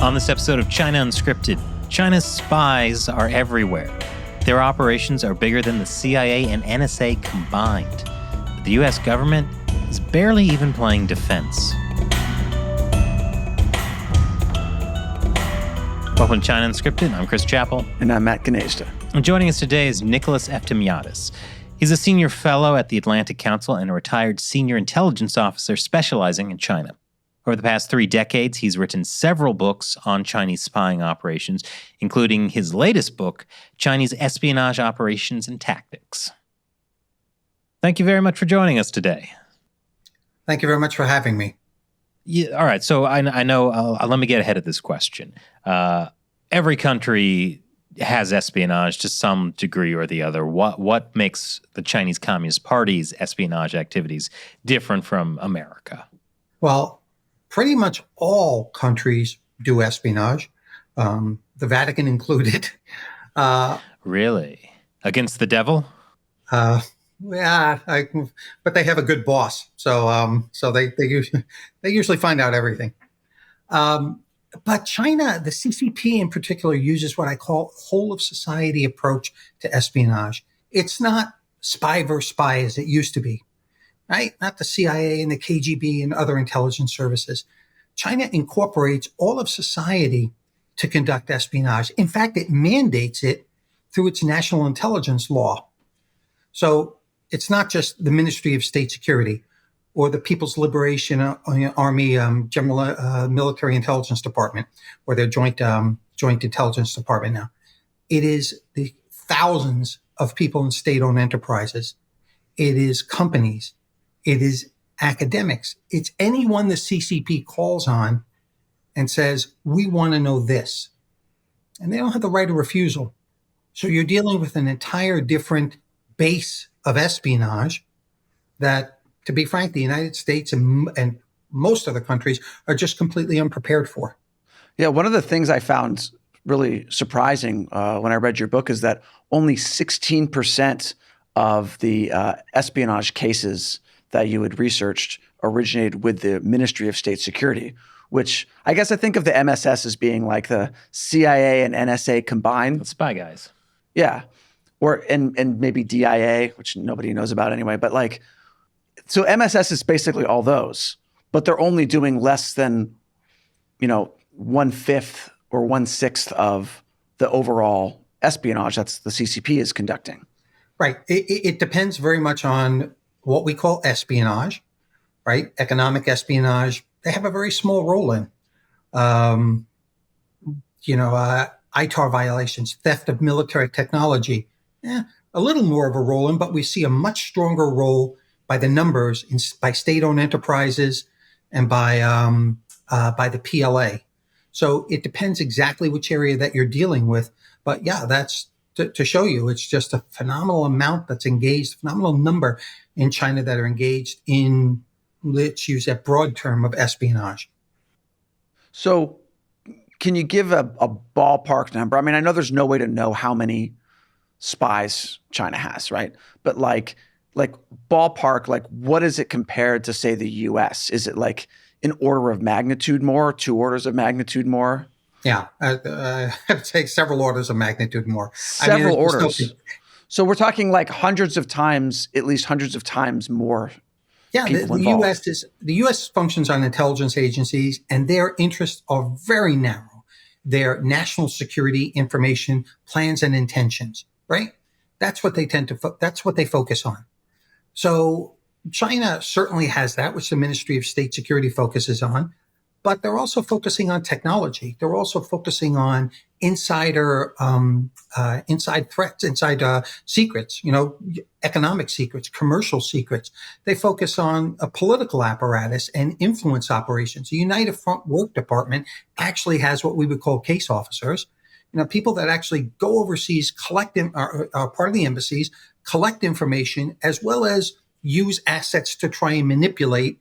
On this episode of China Unscripted, China's spies are everywhere. Their operations are bigger than the CIA and NSA combined. But the U.S. government is barely even playing defense. Welcome to China Unscripted. I'm Chris Chappell. And I'm Matt Gnezda. And joining us today is Nicholas Eftimiades. He's a senior fellow at the Atlantic Council and a retired senior intelligence officer specializing in China. Over the past 3 decades, he's written several books on Chinese spying operations, including his latest book, Chinese Espionage Operations and Tactics. Thank you very much for joining us today. Thank you very much for having me. Yeah, all right, so I know, let me get ahead of this question. Every country has espionage to some degree or the other. What makes the Chinese Communist Party's espionage activities different from America? Well, pretty much all countries do espionage, the Vatican included. Really? Against the devil? Yeah, but they have a good boss, so they usually find out everything. But China, the CCP in particular, uses what I call whole of society approach to espionage. It's not spy versus spy as it used to be, right? Not the CIA and the KGB and other intelligence services. China incorporates all of society to conduct espionage. In fact, it mandates it through its national intelligence law. So it's not just the Ministry of State Security or the People's Liberation Army General Military Intelligence Department, or their joint intelligence department now. It is the thousands of people in state-owned enterprises. It is companies. It is academics. It's anyone the CCP calls on and says, we want to know this. And they don't have the right of refusal. So you're dealing with an entire different base of espionage that, to be frank, the United States and most other countries are just completely unprepared for. Yeah, one of the things I found really surprising when I read your book is that only 16% of the espionage cases that you had researched originated with the Ministry of State Security, which I guess I think of the MSS as being like the CIA and NSA combined. The spy guys. Yeah. And maybe DIA, which nobody knows about anyway. But like, so MSS is basically all those, but they're only doing less than, 1/5 or 1/6 of the overall espionage that's the CCP is conducting. Right. It depends very much on what we call espionage, right? Economic espionage, they have a very small role in. ITAR violations, theft of military technology, a little more of a role in, but we see a much stronger role by the numbers by state-owned enterprises and by the PLA. So it depends exactly which area that you're dealing with. But yeah, that's to show you, it's just a phenomenal amount that's engaged, phenomenal number in China that are engaged in, let's use that broad term of espionage. So can you give a ballpark number? I mean, I know there's no way to know how many spies China has, right? But like ballpark, like what is it compared to, say, the US? Is it like an order of magnitude more, 2 orders of magnitude more? Yeah, I would say several orders of magnitude more. Several orders. So we're talking like hundreds of times, at least hundreds of times more. Yeah, the U.S. functions on intelligence agencies, and their interests are very narrow. Their national security information plans and intentions, right? That's what they that's what they focus on. So China certainly has that, which the Ministry of State Security focuses on, but they're also focusing on technology. They're also focusing on inside threats, inside secrets, economic secrets, commercial secrets. They focus on a political apparatus and influence operations. The United Front Work Department actually has what we would call case officers, people that actually go overseas, are part of the embassies, collect information, as well as use assets to try and manipulate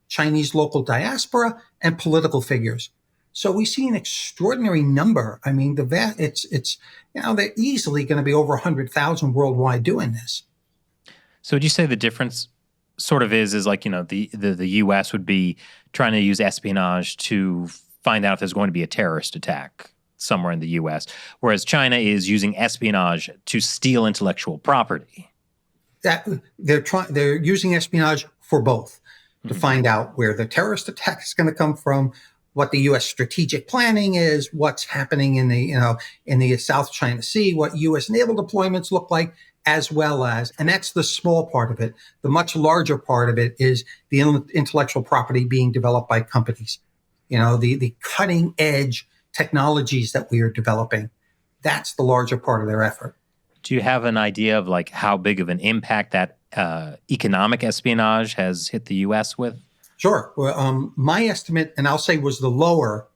Chinese local diaspora and political figures. So we see an extraordinary number. I mean, they're easily going to be over 100,000 worldwide doing this. So would you say the difference sort of is like, the U.S. would be trying to use espionage to find out if there's going to be a terrorist attack somewhere in the U.S., whereas China is using espionage to steal intellectual property. That they're using espionage for both, to find out where the terrorist attack is going to come from, what the U.S. strategic planning is, what's happening in the South China Sea, what U.S. naval deployments look like, as well as, and that's the small part of it. The much larger part of it is the intellectual property being developed by companies. The cutting edge technologies that we are developing. That's the larger part of their effort. Do you have an idea of like how big of an impact that economic espionage has hit the U.S. with? Sure. Well, my estimate, and I'll say was the lower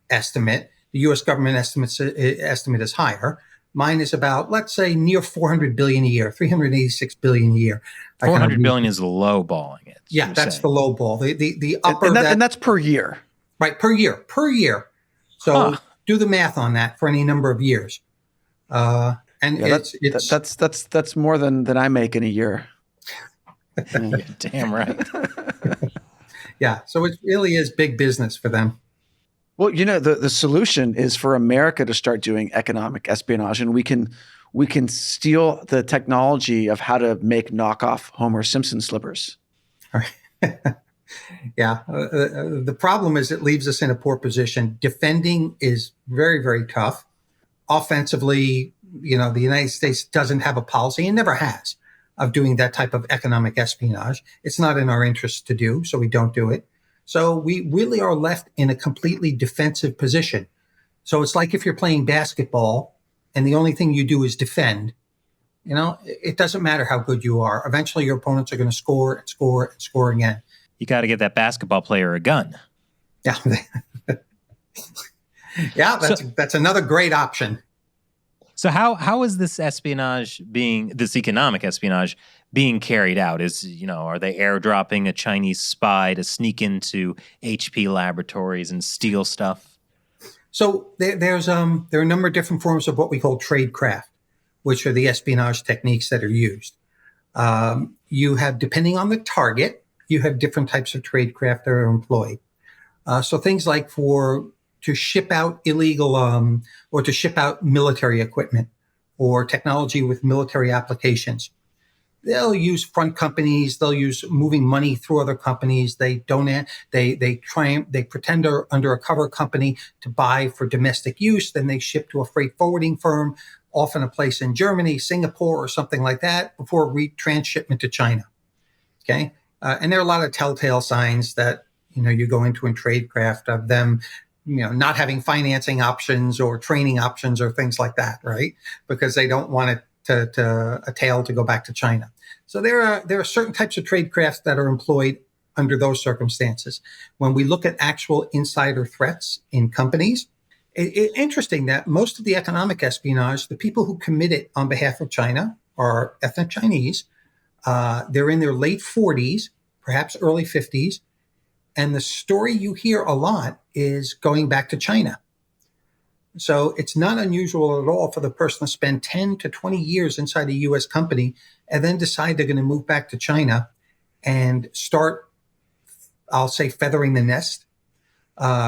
estimate. The U.S. government estimate is higher. Mine is about, let's say, near $400 billion a year, $386 billion a year. $400 billion is lowballing it. Yeah, that's the low ball. The upper and that's per year, right? Per year. So do the math on that for any number of years. And yeah, that's more than I make in a year. You're damn right. Yeah, so it really is big business for them. Well, the solution is for America to start doing economic espionage, and we can steal the technology of how to make knockoff Homer Simpson slippers. Yeah, the problem is it leaves us in a poor position. Defending is very, very tough. Offensively, the United States doesn't have a policy and never has of doing that type of economic espionage. It's not in our interest to do, so we don't do it. So we really are left in a completely defensive position. So it's like if you're playing basketball and the only thing you do is defend, it doesn't matter how good you are. Eventually your opponents are going to score and score and score again. You got to give that basketball player a gun. Yeah. Yeah, that's another great option. So how is this economic espionage being carried out? Are they airdropping a Chinese spy to sneak into HP laboratories and steal stuff? So there are a number of different forms of what we call tradecraft, which are the espionage techniques that are used. You have, depending on the target, you have different types of tradecraft that are employed. So things like to ship out illegal or to ship out military equipment or technology with military applications. They'll use front companies. They'll use moving money through other companies. They pretend they're under a cover company to buy for domestic use. Then they ship to a freight forwarding firm, often a place in Germany, Singapore, or something like that, before transshipment to China. Okay, and there are a lot of telltale signs that you go into in tradecraft of them, not having financing options or training options or things like that, right? Because they don't want it a tail to go back to China. So there are certain types of tradecraft that are employed under those circumstances. When we look at actual insider threats in companies, it's interesting that most of the economic espionage, the people who commit it on behalf of China are ethnic Chinese. They're in their late 40s, perhaps early 50s. And the story you hear a lot is going back to China. So it's not unusual at all for the person to spend 10 to 20 years inside a U.S. company and then decide they're going to move back to China and start, I'll say, feathering the nest,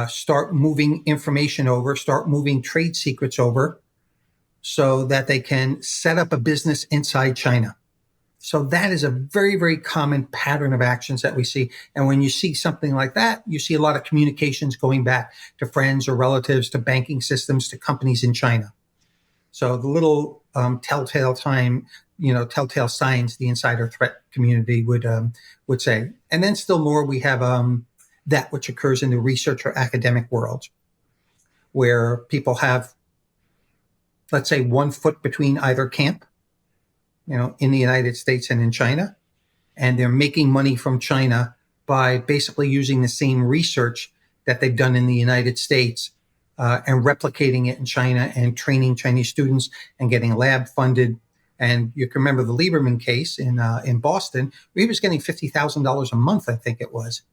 start moving information over, start moving trade secrets over so that they can set up a business inside China. So that is a very, very common pattern of actions that we see. And when you see something like that, you see a lot of communications going back to friends or relatives, to banking systems, to companies in China. So the little telltale signs the insider threat community would say. And then still more, we have that which occurs in the research or academic world, where people have, let's say, one foot between either camp, in the United States and in China. And they're making money from China by basically using the same research that they've done in the United States and replicating it in China and training Chinese students and getting lab funded. And you can remember the Lieberman case in Boston, where he was getting $50,000 a month, I think it was.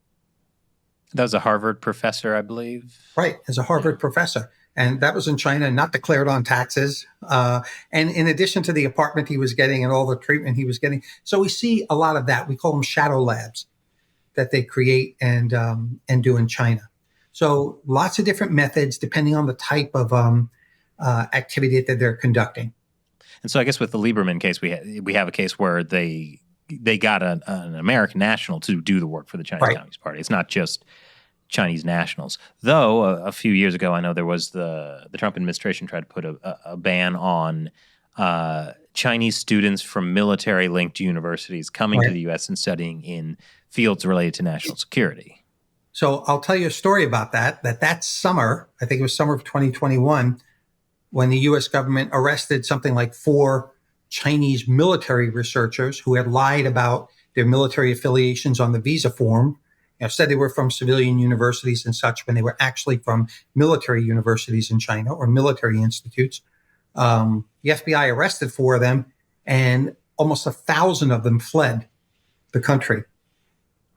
That was a Harvard professor, I believe. Right, as a Harvard professor. And that was in China, not declared on taxes. And in addition to the apartment he was getting and all the treatment he was getting. So we see a lot of that. We call them shadow labs that they create and do in China. So lots of different methods depending on the type of activity that they're conducting. And so I guess with the Lieberman case, we have a case where they got an American national to do the work for the Chinese Communist Party. It's not just Chinese nationals. Though a few years ago, I know there was the Trump administration tried to put a ban on Chinese students from military-linked universities coming to the U.S. and studying in fields related to national security. So I'll tell you a story about that summer, I think it was summer of 2021, when the U.S. government arrested something like 4 Chinese military researchers who had lied about their military affiliations on the visa form, said they were from civilian universities and such when they were actually from military universities in China or military institutes. The FBI arrested 4 of them, and almost 1,000 of them fled the country.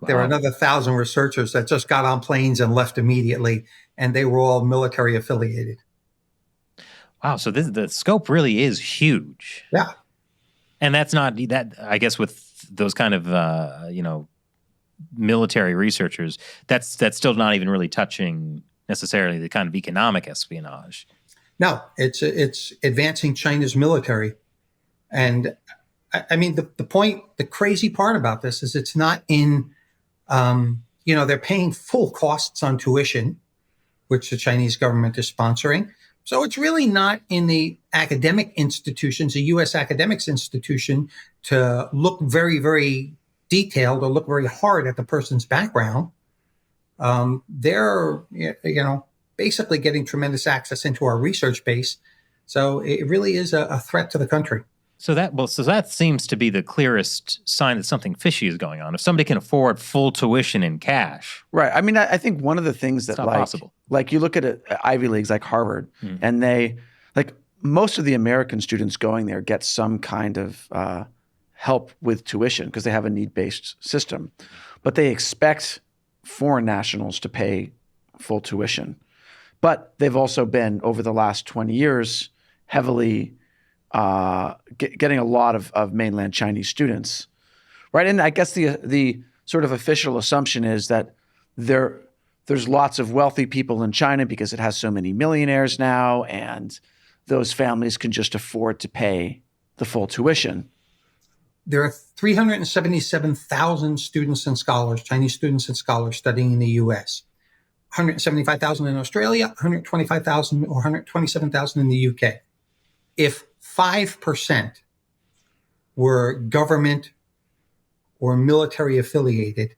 Wow. There were another 1,000 researchers that just got on planes and left immediately, and they were all military affiliated. Wow, so the scope really is huge. Yeah. And that's not that, I guess, with those kind of military researchers, that's still not even really touching necessarily the kind of economic espionage. No, it's advancing China's military. And I mean, the crazy part about this is it's not in, they're paying full costs on tuition, which the Chinese government is sponsoring. So it's really not in the academic institutions, the U.S. academics institution, to look very, very detailed or look very hard at the person's background. They're, basically getting tremendous access into our research base. So it really is a threat to the country. So that seems to be the clearest sign that something fishy is going on. If somebody can afford full tuition in cash. Right. I mean, I think one of the things that like you look at Ivy Leagues like Harvard, and they, like most of the American students going there get some kind of help with tuition because they have a need-based system. But they expect foreign nationals to pay full tuition. But they've also been, over the last 20 years, heavily getting a lot of mainland Chinese students, right? And I guess the sort of official assumption is that there's lots of wealthy people in China because it has so many millionaires now, and those families can just afford to pay the full tuition. There are 377,000 students and scholars, Chinese students and scholars studying in the U.S., 175,000 in Australia, 125,000 or 127,000 in the UK. If 5% were government or military affiliated,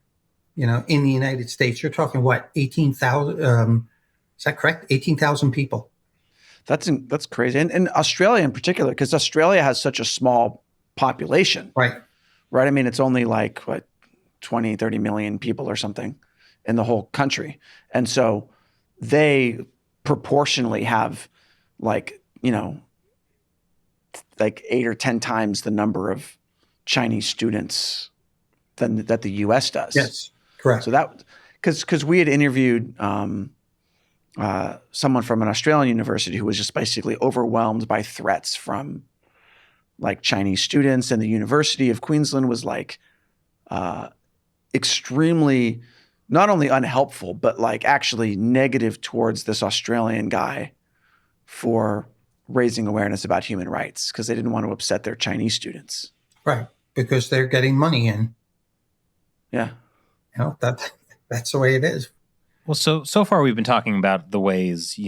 in the United States, you're talking what, 18,000? Is that correct? 18,000 people. That's crazy. And Australia in particular, because Australia has such a small population. Right. Right. I mean, it's only like 20, 30 million people or something in the whole country. And so they proportionally have like 8 or 10 times the number of Chinese students that the U.S. does. Yes, correct. So that, because we had interviewed someone from an Australian university who was just basically overwhelmed by threats from like Chinese students, and the University of Queensland was like extremely not only unhelpful, but like actually negative towards this Australian guy for raising awareness about human rights because they didn't want to upset their Chinese students. Right, because they're getting money in. Yeah. That's the way it is. Well, so far we've been talking about the ways,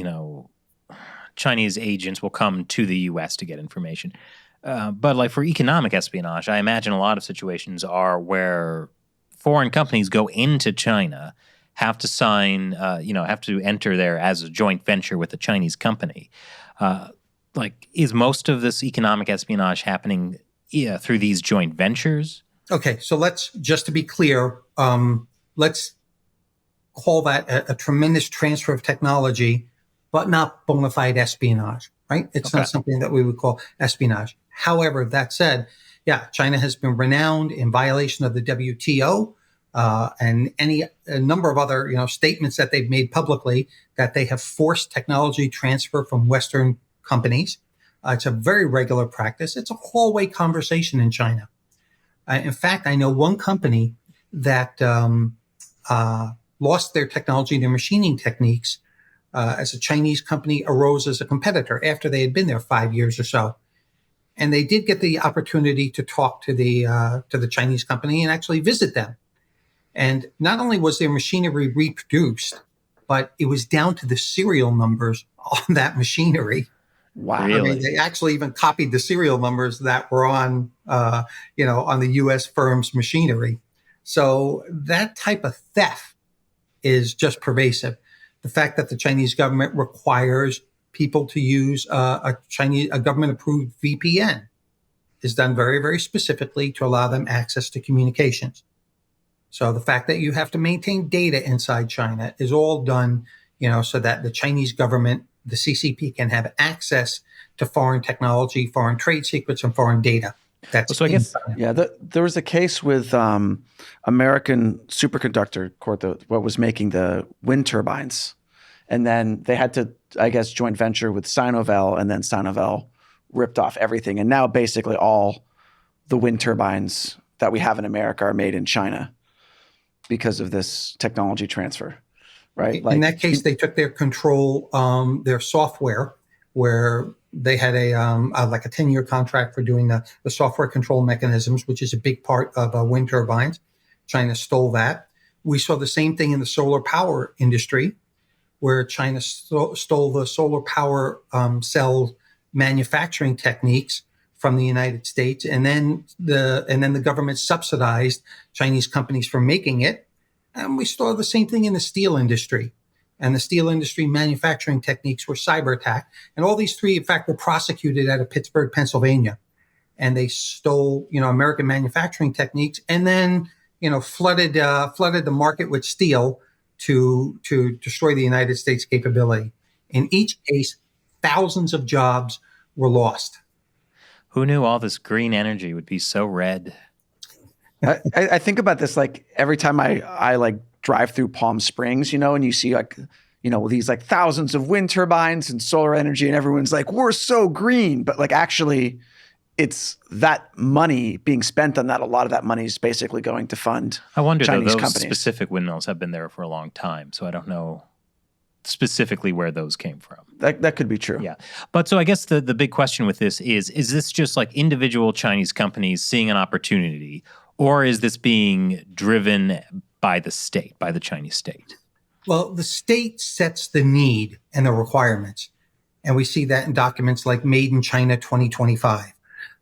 Chinese agents will come to the U.S. to get information. But like for economic espionage, I imagine a lot of situations are where foreign companies go into China, have to sign, have to enter there as a joint venture with a Chinese company. Is most of this economic espionage happening through these joint ventures? Okay, so just to be clear, let's call that a tremendous transfer of technology, but not bona fide espionage, right? It's not something that we would call espionage. However, that said, China has been renowned in violation of the WTO and a number of other statements that they've made publicly that they have forced technology transfer from Western companies. It's a very regular practice. It's a hallway conversation in China. In fact, I know one company that lost their technology, their machining techniques, as a Chinese company arose as a competitor after they had been there 5 years or so. And they did get the opportunity to talk to the Chinese company and actually visit them. And not only was their machinery reproduced, but it was down to the serial numbers on that machinery. Wow. Really? I mean, they actually even copied the serial numbers that were on the U.S. firm's machinery. So that type of theft is just pervasive. The fact that the Chinese government requires people to use a government-approved VPN is done very, very specifically to allow them access to communications. So the fact that you have to maintain data inside China is all done, so that the Chinese government, the CCP, can have access to foreign technology, foreign trade secrets, and foreign data. So I guess, there was a case with American Superconductor Corp, what was making the wind turbines. And then they had to, I guess, joint venture with Sinovel, and then Sinovel ripped off everything. And now basically all the wind turbines that we have in America are made in China because of this technology transfer, right? In that case, they took their control, their software, where they had a 10-year contract for doing the software control mechanisms, which is a big part of wind turbines. China stole that. We saw the same thing in the solar power industry, where China stole the solar power cell manufacturing techniques from the United States, and then the government subsidized Chinese companies for making it. And we saw the same thing in the steel industry. And the steel industry manufacturing techniques were cyber attacked. And all these three, in fact, were prosecuted out of Pittsburgh, Pennsylvania. And they stole, American manufacturing techniques, and then, flooded the market with steel to destroy the United States capability. In each case, thousands of jobs were lost. Who knew all this green energy would be so red? I think about this like every time I like drive through Palm Springs, and you see these like thousands of wind turbines and solar energy, and everyone's like, we're so green. But like actually it's that money being spent on that. A lot of that money is basically going to fund I wonder, Chinese though, those companies. specific windmills have been there for a long time, so I don't know specifically where those came from. That could be true. Yeah. But so I guess the big question with this is this just like individual Chinese companies seeing an opportunity, or is this being driven by the state, by the Chinese state? Well, the state sets the need and the requirements. And we see that in documents like Made in China 2025,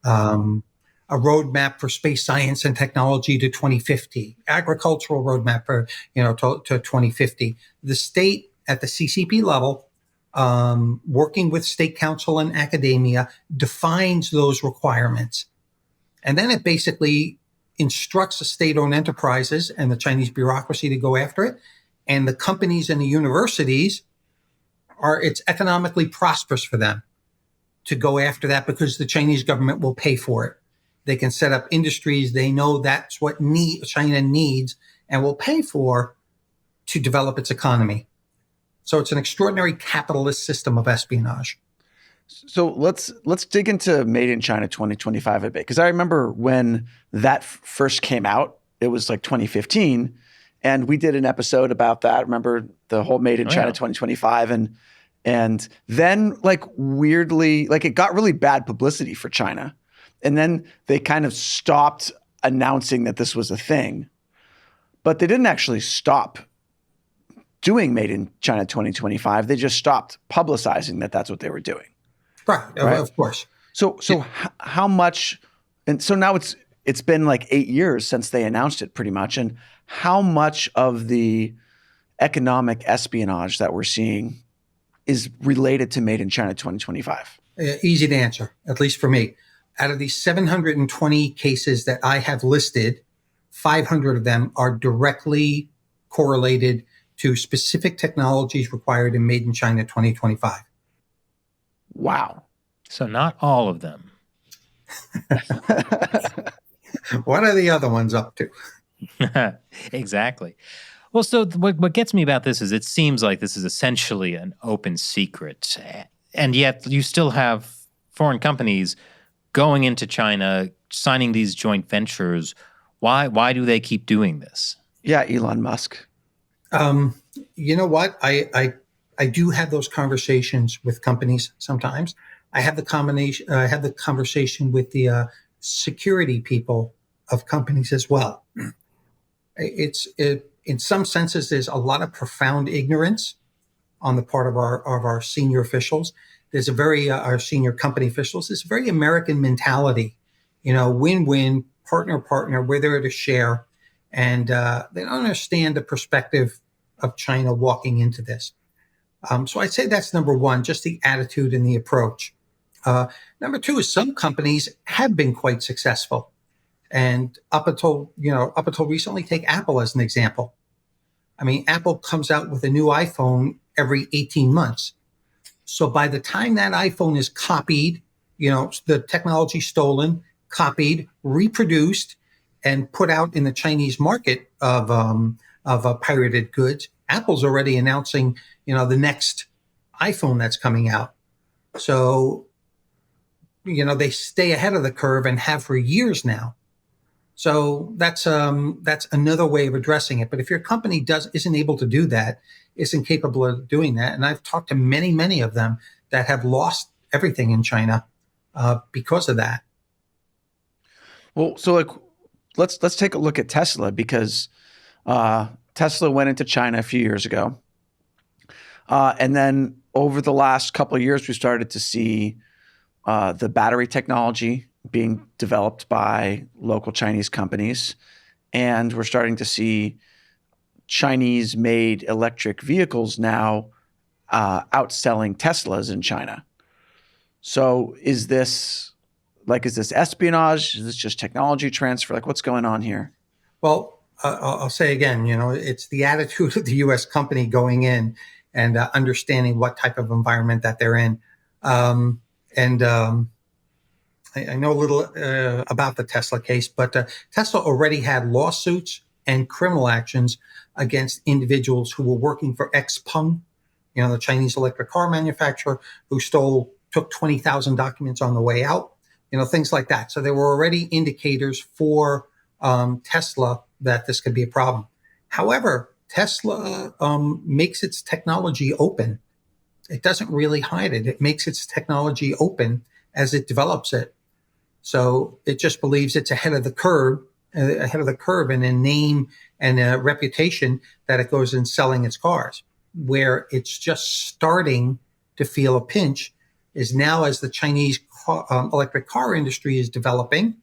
a roadmap for space science and technology to 2050, agricultural roadmap for, to 2050. The state at the CCP level, working with state council and academia, defines those requirements. And then it basically instructs the state-owned enterprises and the Chinese bureaucracy to go after it. And the companies and the universities it's economically prosperous for them to go after that because the Chinese government will pay for it. They can set up industries they know that's what China needs and will pay for to develop its economy. So it's an extraordinary capitalist system of espionage. So let's dig into Made in China 2025 a bit, because I remember when that first came out, it was like 2015, and we did an episode about that. Remember the whole Made in China 2025, and then like weirdly, like it got really bad publicity for China, and then they kind of stopped announcing that this was a thing, but they didn't actually stop doing Made in China 2025. They just stopped publicizing that that's what they were doing. Right? Of course. So how much, and so now it's been like 8 years since they announced it pretty much. And how much of the economic espionage that we're seeing is related to Made in China 2025? Easy to answer, at least for me. Out of these 720 cases that I have listed, 500 of them are directly correlated to specific technologies required in Made in China 2025. Wow. So not all of them. What are the other ones up to? Exactly. Well, so what gets me about this is it seems like this is essentially an open secret, and yet you still have foreign companies going into China, signing these joint ventures. Why do they keep doing this? Yeah, Elon Musk. Um, you know what? I do have those conversations with companies sometimes. I have the combination. I have the conversation with the security people of companies as well. In some senses, there's a lot of profound ignorance on the part of our senior officials. There's a very our senior company officials. There's a very American mentality, win-win, partner. We're there to share, and they don't understand the perspective of China walking into this. So I'd say that's number one, just the attitude and the approach. Number two is some companies have been quite successful, and up until recently, take Apple as an example. I mean, Apple comes out with a new iPhone every 18 months. So by the time that iPhone is copied, the technology stolen, copied, reproduced, and put out in the Chinese market of pirated goods, Apple's already announcing, the next iPhone that's coming out. So, they stay ahead of the curve and have for years now. So that's another way of addressing it. But if your company isn't able to do that, isn't capable of doing that, and I've talked to many of them that have lost everything in China because of that. Well, so let's take a look at Tesla, because Tesla went into China a few years ago, and then over the last couple of years, we started to see the battery technology being developed by local Chinese companies. And we're starting to see Chinese-made electric vehicles now outselling Teslas in China. So is this espionage? Is this just technology transfer? Like, what's going on here? Well, I'll say again, it's the attitude of the U.S. company going in and understanding what type of environment that they're in. I know a little about the Tesla case, but Tesla already had lawsuits and criminal actions against individuals who were working for Xpeng, the Chinese electric car manufacturer, who took 20,000 documents on the way out, things like that. So there were already indicators for Tesla that this could be a problem. However, Tesla makes its technology open. It doesn't really hide it. It makes its technology open as it develops it. So it just believes it's ahead of the curve in a name and a reputation that it goes in selling its cars. Where it's just starting to feel a pinch is now as the Chinese electric car industry is developing.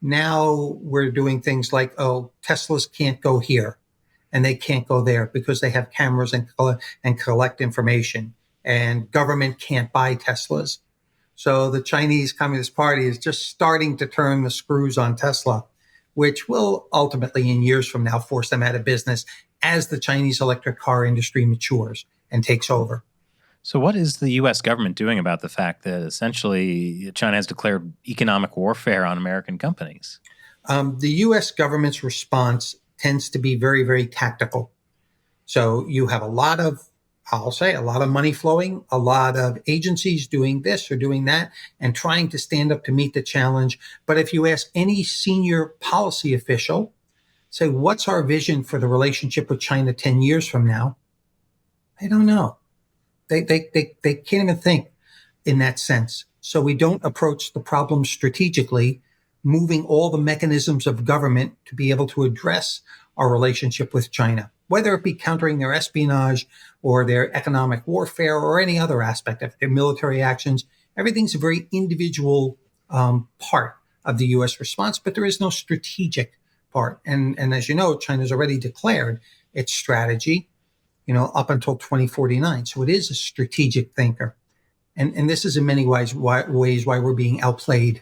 Now we're doing things like, Teslas can't go here and they can't go there because they have cameras and collect information, and government can't buy Teslas. So the Chinese Communist Party is just starting to turn the screws on Tesla, which will ultimately, in years from now, force them out of business as the Chinese electric car industry matures and takes over. So what is the U.S. government doing about the fact that essentially China has declared economic warfare on American companies? The U.S. government's response tends to be very, very tactical. So you have a lot of money flowing, a lot of agencies doing this or doing that and trying to stand up to meet the challenge. But if you ask any senior policy official, say, what's our vision for the relationship with China 10 years from now? They don't know. They can't even think in that sense. So we don't approach the problem strategically, moving all the mechanisms of government to be able to address our relationship with China, whether it be countering their espionage or their economic warfare or any other aspect of their military actions. Everything's a very individual part of the U.S. response, but there is no strategic part. And as you know, China's already declared its strategy, up until 2049. So it is a strategic thinker. And this is in many ways why we're being outplayed.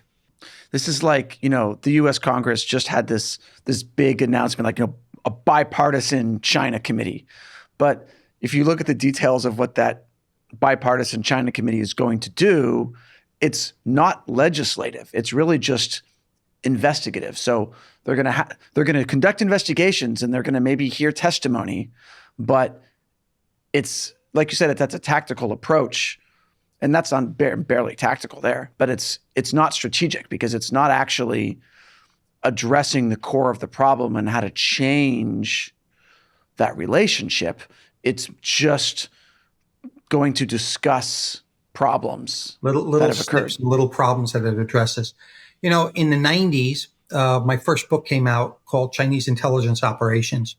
This is like, the U.S. Congress just had this big announcement, like, a bipartisan China committee. But if you look at the details of what that bipartisan China committee is going to do, it's not legislative. It's really just investigative. So they're going to conduct investigations and they're going to maybe hear testimony, but it's like you said, that's a tactical approach, and that's barely tactical there. But it's not strategic because it's not actually addressing the core of the problem and how to change that relationship. It's just going to discuss problems little that have occurred. little problems that it addresses. In the 90s, my first book came out called Chinese Intelligence Operations.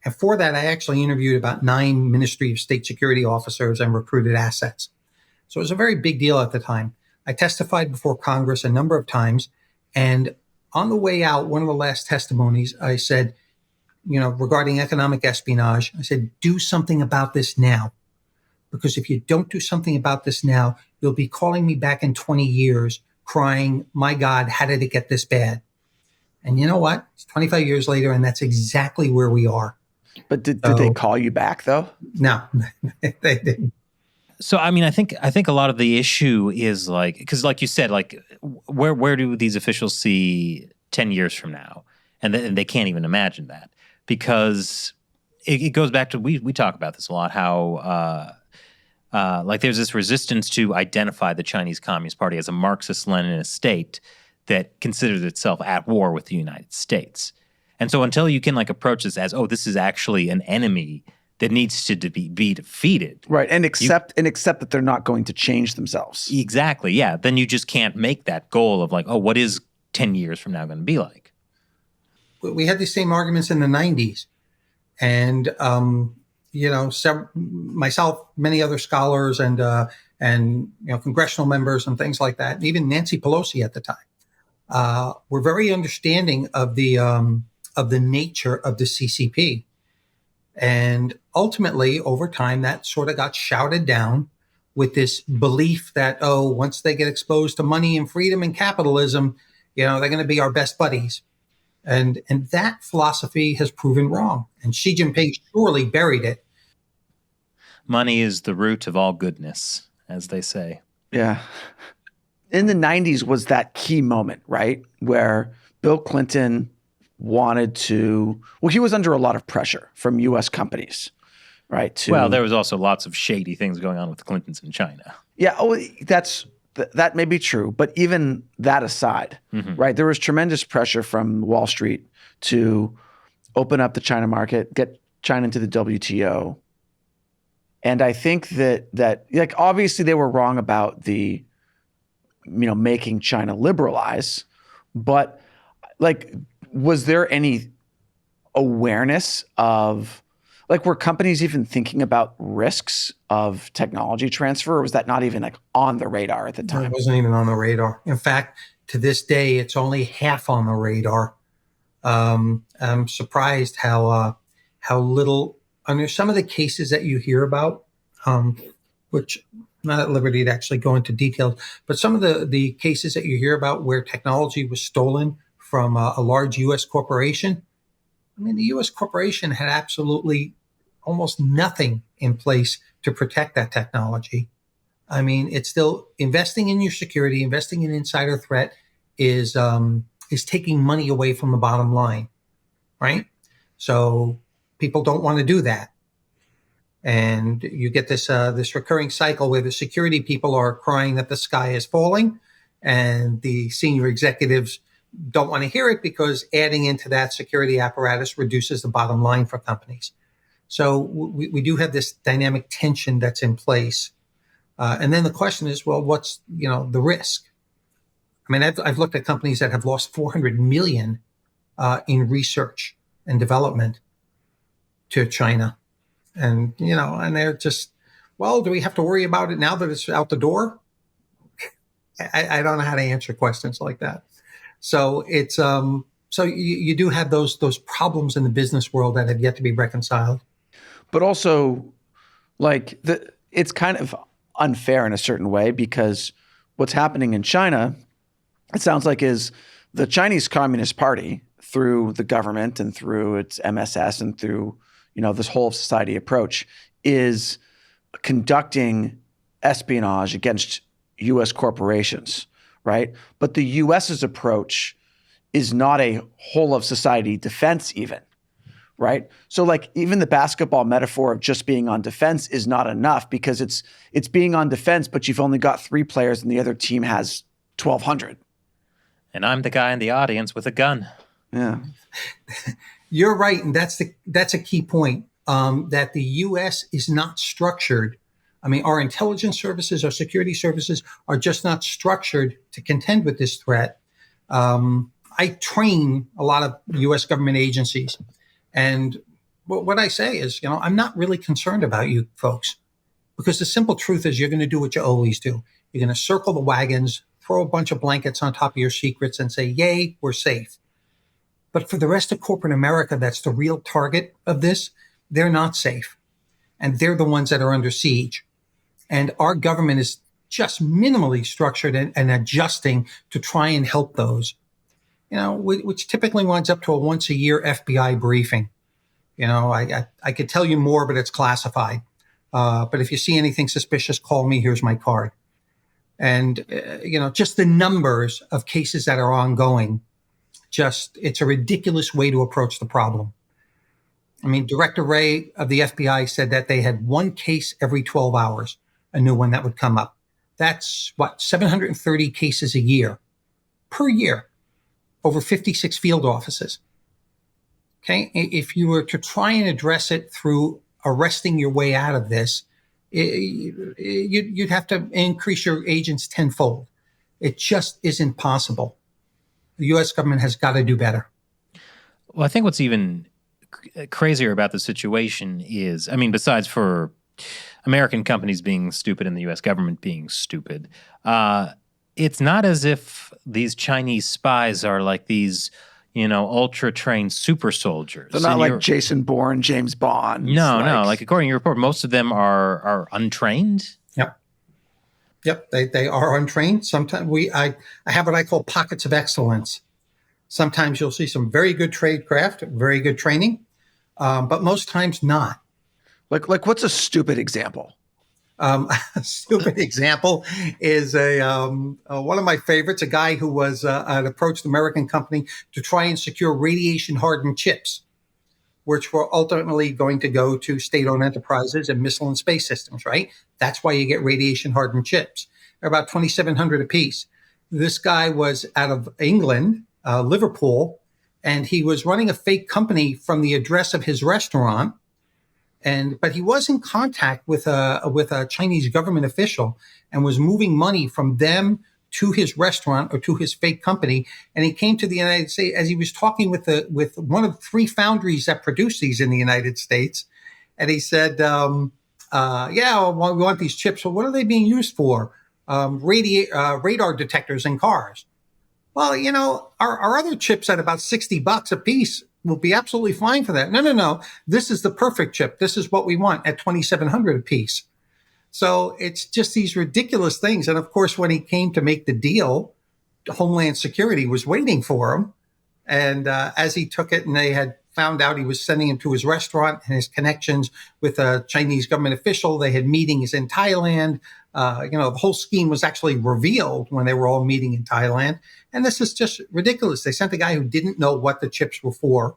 And for that, I actually interviewed about 9 Ministry of State Security officers and recruited assets. So it was a very big deal at the time. I testified before Congress a number of times. And on the way out, one of the last testimonies, I said, regarding economic espionage, I said, do something about this now. Because if you don't do something about this now, you'll be calling me back in 20 years crying, my God, how did it get this bad? And you know what? It's 25 years later, and that's exactly where we are. But did they call you back, though? No, they didn't. So, I mean, I think a lot of the issue is because like you said, where do these officials see 10 years from now? And they can't even imagine that, because it goes back to, we talk about this a lot, how there's this resistance to identify the Chinese Communist Party as a Marxist-Leninist state that considers itself at war with the United States. And so until you can approach this as, this is actually an enemy that needs to be defeated. Right, and accept that they're not going to change themselves. Exactly, yeah. Then you just can't make that goal of what is 10 years from now going to be like? We had these same arguments in the 90s. And, myself, many other scholars and congressional members and things like that, and even Nancy Pelosi at the time, were very understanding of the nature of the CCP. And ultimately, over time, that sort of got shouted down with this belief that, once they get exposed to money and freedom and capitalism, they're going to be our best buddies. And that philosophy has proven wrong. And Xi Jinping surely buried it. Money is the root of all goodness, as they say. Yeah. In the 90s was that key moment, right, where Bill Clinton wanted to – he was under a lot of pressure from U.S. companies, right? There was also lots of shady things going on with the Clintons in China. Yeah, that may be true. But even that aside, right, there was tremendous pressure from Wall Street to open up the China market, get China into the WTO. And I think that obviously they were wrong about the making China liberalize, but was there any awareness of were companies even thinking about risks of technology transfer, or was that not even on the radar at the time? It wasn't even on the radar. In fact, to this day, it's only half on the radar. I'm surprised how little under some of the cases that you hear about, which I'm not at liberty to actually go into details, but some of the cases that you hear about where technology was stolen from a large U.S. corporation. I mean, the U.S. corporation had absolutely almost nothing in place to protect that technology. I mean, it's still investing in your security, investing in insider threat is taking money away from the bottom line, right? So people don't want to do that. And you get this recurring cycle where the security people are crying that the sky is falling, and the senior executives don't want to hear it because adding into that security apparatus reduces the bottom line for companies. So we do have this dynamic tension that's in place. And then the question is, well, what's, the risk? I mean, I've looked at companies that have lost $400 million in research and development to China. And, and they're just, well, do we have to worry about it now that it's out the door? I don't know how to answer questions like that. So it's so you do have those problems in the business world that have yet to be reconciled. But also, it's kind of unfair in a certain way, because what's happening in China, it sounds like, is the Chinese Communist Party, through the government and through its MSS and through this whole of society approach, is conducting espionage against U.S. corporations. Right? But the U.S.'s approach is not a whole of society defense even, right? So even the basketball metaphor of just being on defense is not enough, because it's being on defense, but you've only got 3 players and the other team has 1,200. And I'm the guy in the audience with a gun. Yeah. You're right, and that's a key point. That the U.S. is not structured. I mean, our intelligence services, our security services are just not structured to contend with this threat. I train a lot of U.S. government agencies, and what I say is, I'm not really concerned about you folks, because the simple truth is you're going to do what you always do. You're going to circle the wagons, throw a bunch of blankets on top of your secrets, and say, "Yay, we're safe." But for the rest of corporate America, that's the real target of this. They're not safe, and they're the ones that are under siege. And our government is just minimally structured and adjusting to try and help those, which typically winds up to a once a year FBI briefing. I could tell you more, but it's classified. But if you see anything suspicious, call me. Here's my card. And, just the numbers of cases that are ongoing, it's a ridiculous way to approach the problem. I mean, Director Wray of the FBI said that they had one case every 12 hours, a new one that would come up. That's 730 cases a year, per year, over 56 field offices. Okay. If you were to try and address it through arresting your way out of this, you'd have to increase your agents tenfold. It just isn't possible. The U.S. government has got to do better. Well, I think what's even crazier about the situation is, besides for American companies being stupid and the U.S. government being stupid, it's not as if these Chinese spies are like these, ultra-trained super soldiers. They're not like Jason Bourne, James Bond. No. Like, according to your report, most of them are untrained. Yep. They are untrained. Sometimes I have what I call pockets of excellence. Sometimes you'll see some very good tradecraft, very good training, but most times not. Like what's a stupid example? A stupid example is one of my favorites, a guy who was an approached American company to try and secure radiation-hardened chips, which were ultimately going to go to state-owned enterprises and missile and space systems, right? That's why you get radiation-hardened chips. They're about 2,700 apiece. This guy was out of England, Liverpool, and he was running a fake company from the address of his restaurant. But he was in contact with a Chinese government official and was moving money from them to his restaurant or to his fake company. And he came to the United States as he was talking with one of three foundries that produce these in the United States. And he said, we want these chips. Well, what are they being used for? Radar detectors in cars. Well, our other chips at about $60 a piece will be absolutely fine for that. No. This is the perfect chip. This is what we want at 2,700 a piece. So it's just these ridiculous things. And of course, when he came to make the deal, Homeland Security was waiting for him. And as he took it and they had found out he was sending him to his restaurant and his connections with a Chinese government official, they had meetings in Thailand. The whole scheme was actually revealed when they were all meeting in Thailand. And this is just ridiculous. They sent a guy who didn't know what the chips were for,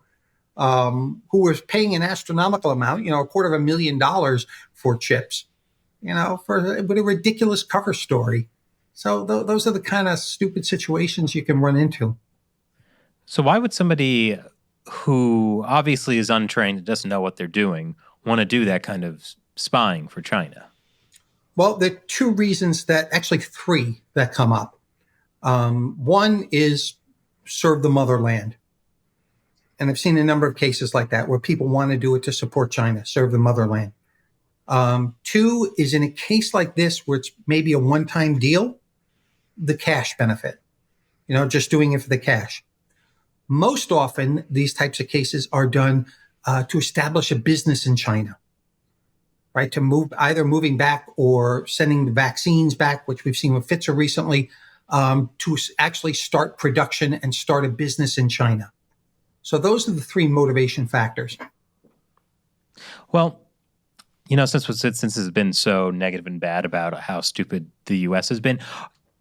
who was paying an astronomical amount, $250,000 for chips, with a ridiculous cover story. So those are the kind of stupid situations you can run into. So why would somebody who obviously is untrained and doesn't know what they're doing want to do that kind of spying for China? Well, there are three that come up. One is serve the motherland. And I've seen a number of cases like that where people want to do it to support China, serve the motherland. Two is in a case like this where it's maybe a one-time deal, the cash benefit, just doing it for the cash. Most often, these types of cases are done to establish a business in China, right? To either moving back or sending the vaccines back, which we've seen with Pfizer recently, to actually start production and start a business in China. So those are the three motivation factors. Well, since it's been so negative and bad about how stupid the U.S. has been,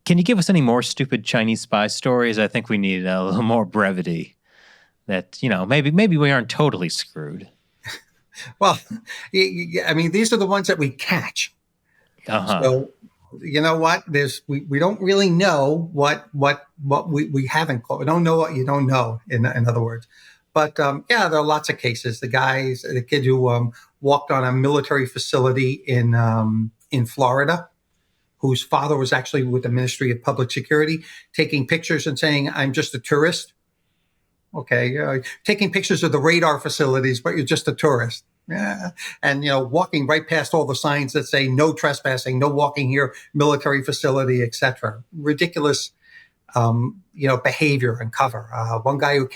can you give us any more stupid Chinese spy stories? I think we need a little more brevity. That maybe we aren't totally screwed. Well, these are the ones that we catch. Uh-huh. So you know what? We don't really know what we haven't caught. We don't know what you don't know. In other words, Yeah, there are lots of cases. The kid who walked on a military facility in Florida, whose father was actually with the Ministry of Public Security, taking pictures and saying, "I'm just a tourist." Okay, taking pictures of the radar facilities, but you're just a tourist. Yeah, and walking right past all the signs that say "No trespassing," "No walking here," military facility, etc. Ridiculous, behavior and cover. One guy who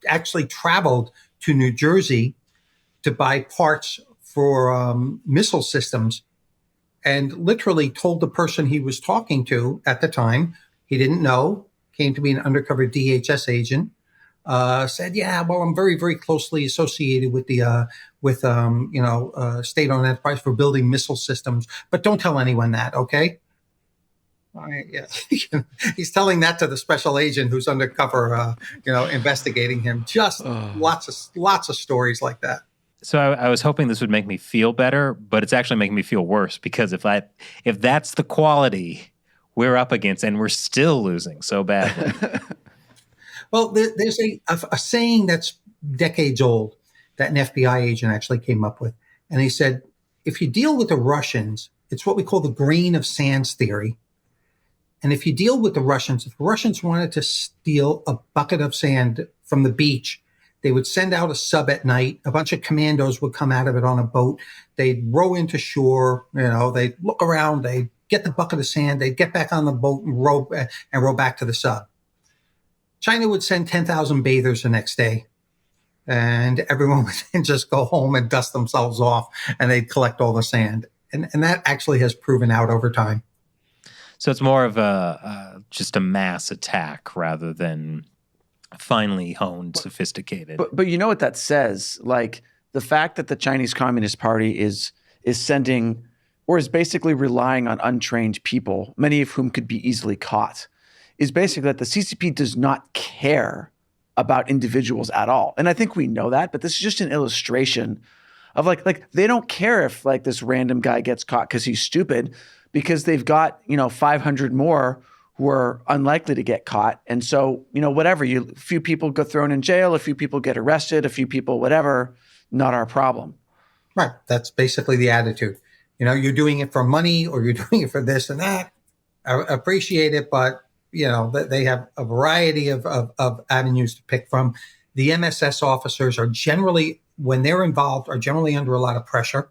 actually traveled to New Jersey to buy parts for missile systems, and literally told the person he was talking to at the time, he didn't know, came to be an undercover DHS agent, said, "Yeah, well, I'm very, very closely associated with the state-owned enterprise for building missile systems, but don't tell anyone that, okay?" All right, yeah. He's telling that to the special agent who's undercover, investigating him. Just lots of stories like that. So I was hoping this would make me feel better, but it's actually making me feel worse, because if that's the quality we're up against, and we're still losing so badly. Well, there's a saying that's decades old that an FBI agent actually came up with. And he said, if you deal with the Russians, it's what we call the grain of sands theory. And if you deal with the Russians, if the Russians wanted to steal a bucket of sand from the beach, they would send out a sub at night. A bunch of commandos would come out of it on a boat. They'd row into shore. They'd look around. They'd get the bucket of sand. They'd get back on the boat and row back to the sub. China would send 10,000 bathers the next day, and everyone would then just go home and dust themselves off, and they'd collect all the sand. And that actually has proven out over time. So it's more of just a mass attack rather than finely honed, sophisticated. But you know what that says? Like, the fact that the Chinese Communist Party is sending, or is basically relying on untrained people, many of whom could be easily caught, is basically that the CCP does not care about individuals at all. And I think we know that, but this is just an illustration of like they don't care if like this random guy gets caught because he's stupid, because they've got 500 more who are unlikely to get caught. And so, whatever, a few people get thrown in jail, a few people get arrested, a few people, whatever, not our problem. Right. That's basically the attitude. You're doing it for money, or you're doing it for this and that. I appreciate it, but they have a variety of avenues to pick from. The MSS officers are generally, when they're involved, are generally under a lot of pressure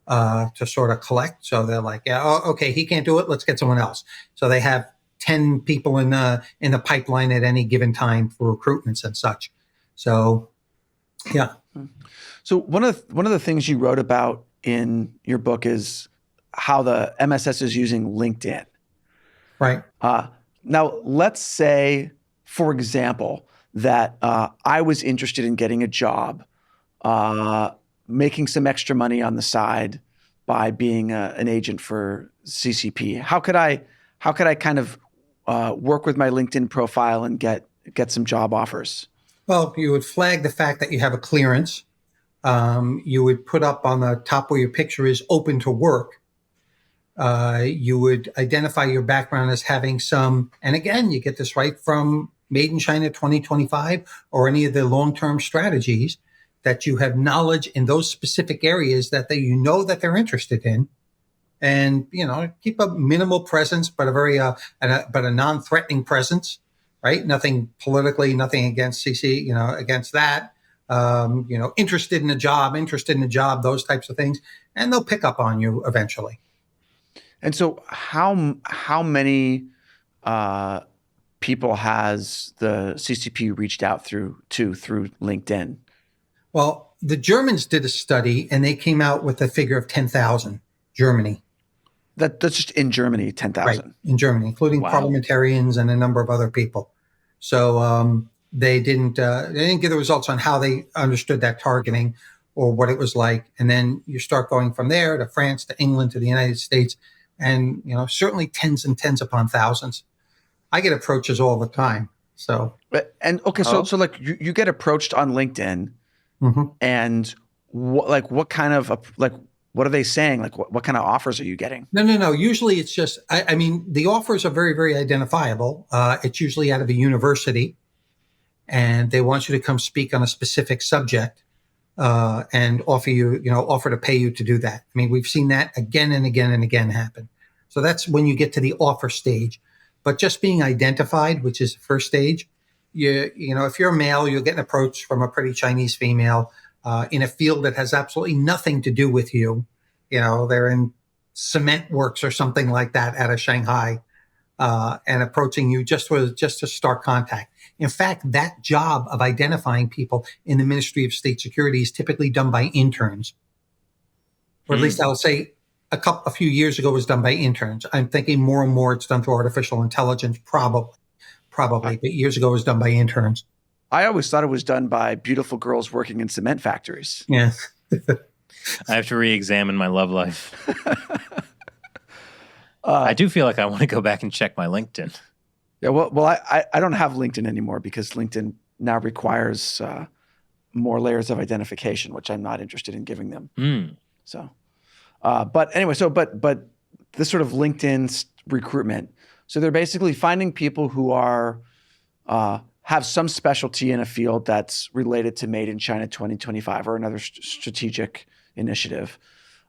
to sort of collect. So they're like, yeah, okay, he can't do it. Let's get someone else. So they have 10 people in the pipeline at any given time for recruitments and such. So, yeah. So one of the things you wrote about in your book is how the MSS is using LinkedIn. Right. Now, let's say, for example, that I was interested in getting a job, making some extra money on the side by being an agent for CCP. How could I kind of work with my LinkedIn profile and get some job offers? Well, you would flag the fact that you have a clearance. You would put up on the top where your picture is "open to work." You would identify your background as having some, and again, you get this right from Made in China 2025 or any of the long-term strategies, that you have knowledge in those specific areas that that they're interested in, and keep a minimal presence, but a non-threatening presence, right? Nothing politically, nothing against CC, against that. Interested in a job, those types of things, and they'll pick up on you eventually. And so how many people has the CCP reached out through LinkedIn? Well, the Germans did a study, and they came out with a figure of 10,000. Germany. That's just in Germany, 10,000. Right, in Germany, including parliamentarians and a number of other people. So they didn't give the results on how they understood that targeting or what it was like. And then you start going from there to France, to England, to the United States, and certainly tens and tens upon thousands. I get approaches all the time. So so like you get approached on LinkedIn, mm-hmm. and what kind of what are they saying? Like what kind of offers are you getting? No. Usually it's just the offers are very, very identifiable. It's usually out of a university, and they want you to come speak on a specific subject, and offer to pay you to do that. I mean, we've seen that again and again and again happen. So that's when you get to the offer stage. But just being identified, which is the first stage, if you're a male, you'll get an approach from a pretty Chinese female in a field that has absolutely nothing to do with you. They're in cement works or something like that out of Shanghai, and approaching you just to start contact. In fact, that job of identifying people in the Ministry of State Security is typically done by interns, or at least I'll say a few years ago it was done by interns. I'm thinking more and more it's done through artificial intelligence, probably, but years ago it was done by interns. I always thought it was done by beautiful girls working in cement factories. Yeah. I have to re-examine my love life. I do feel like I want to go back and check my LinkedIn. Yeah, well, I don't have LinkedIn anymore because LinkedIn now requires more layers of identification, which I'm not interested in giving them. So, but anyway, but this sort of LinkedIn recruitment. So they're basically finding people who are have some specialty in a field that's related to Made in China 2025 or another strategic initiative.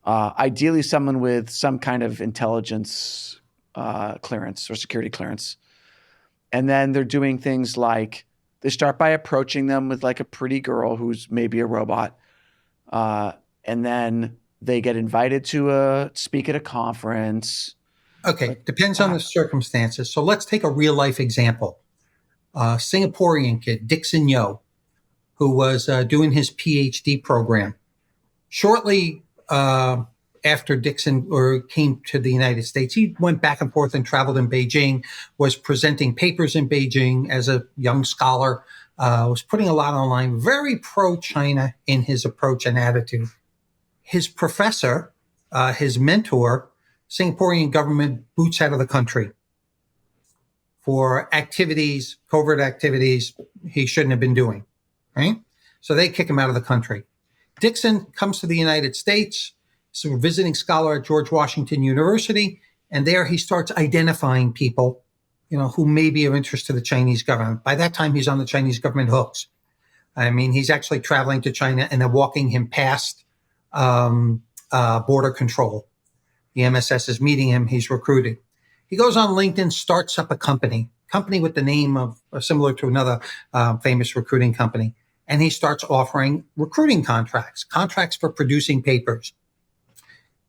Ideally, someone with some kind of intelligence clearance or security clearance. And then they're doing things like they start by approaching them with like a pretty girl who's maybe a robot. And then they get invited to speak at a conference. Okay, depends on the circumstances. So let's take a real life example. Singaporean kid, Dixon Yo, who was doing his PhD program. Shortly after Dixon came to the United States, he went back and forth and traveled in Beijing, was presenting papers in Beijing as a young scholar, was putting a lot online, very pro-China in his approach and attitude. His professor, his mentor, Singaporean government boots out of the country for activities, covert activities he shouldn't have been doing, right? So they kick him out of the country. Dixon comes to the United States, so a visiting scholar at George Washington University, and there he starts identifying people, who may be of interest to the Chinese government. By that time, he's on the Chinese government hooks. I mean, he's actually traveling to China and they're walking him past border control. The MSS is meeting him. He's recruited. He goes on LinkedIn, starts up a company with the name of similar to another famous recruiting company. And he starts offering recruiting contracts for producing papers.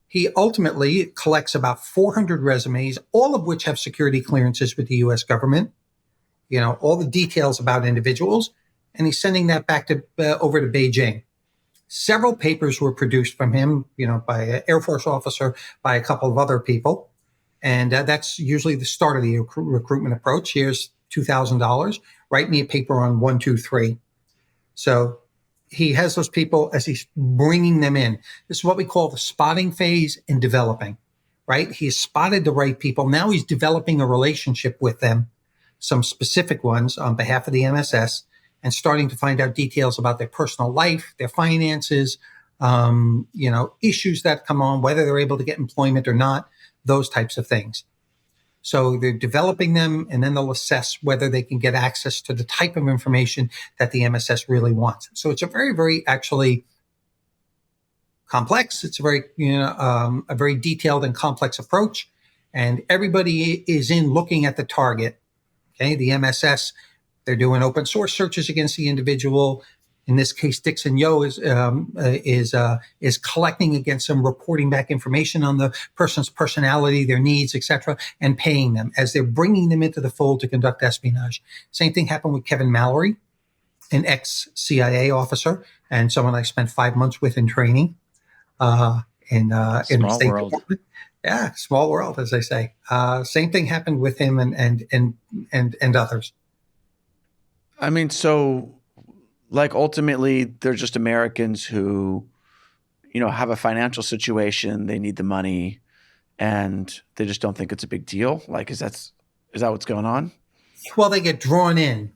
He ultimately collects about 400 resumes, all of which have security clearances with the U.S. government, all the details about individuals, and he's sending that back over to Beijing. Several papers were produced from him, by an Air Force officer, by a couple of other people. And that's usually the start of the recruitment approach. Here's $2,000. Write me a paper on 1, 2, 3. So he has those people as he's bringing them in. This is what we call the spotting phase and developing, right? He's spotted the right people. Now he's developing a relationship with them, some specific ones on behalf of the MSS, and starting to find out details about their personal life, their finances, issues that come on, whether they're able to get employment or not, those types of things. So they're developing them, and then they'll assess whether they can get access to the type of information that the MSS really wants. So it's a very, very actually complex. It's a very detailed and complex approach. And everybody is in looking at the target. Okay, the MSS, they're doing open source searches against the individual. In this case, Dixon Yo is collecting against them, reporting back information on the person's personality, their needs, etc., and paying them as they're bringing them into the fold to conduct espionage. Same thing happened with Kevin Mallory, an ex-CIA officer and someone I spent 5 months with in training in the State Department. Yeah, small world, as they say. Same thing happened with him and others. I mean, so. Like ultimately, they're just Americans who, have a financial situation. They need the money, and they just don't think it's a big deal. Like, is that what's going on? Well, they get drawn in.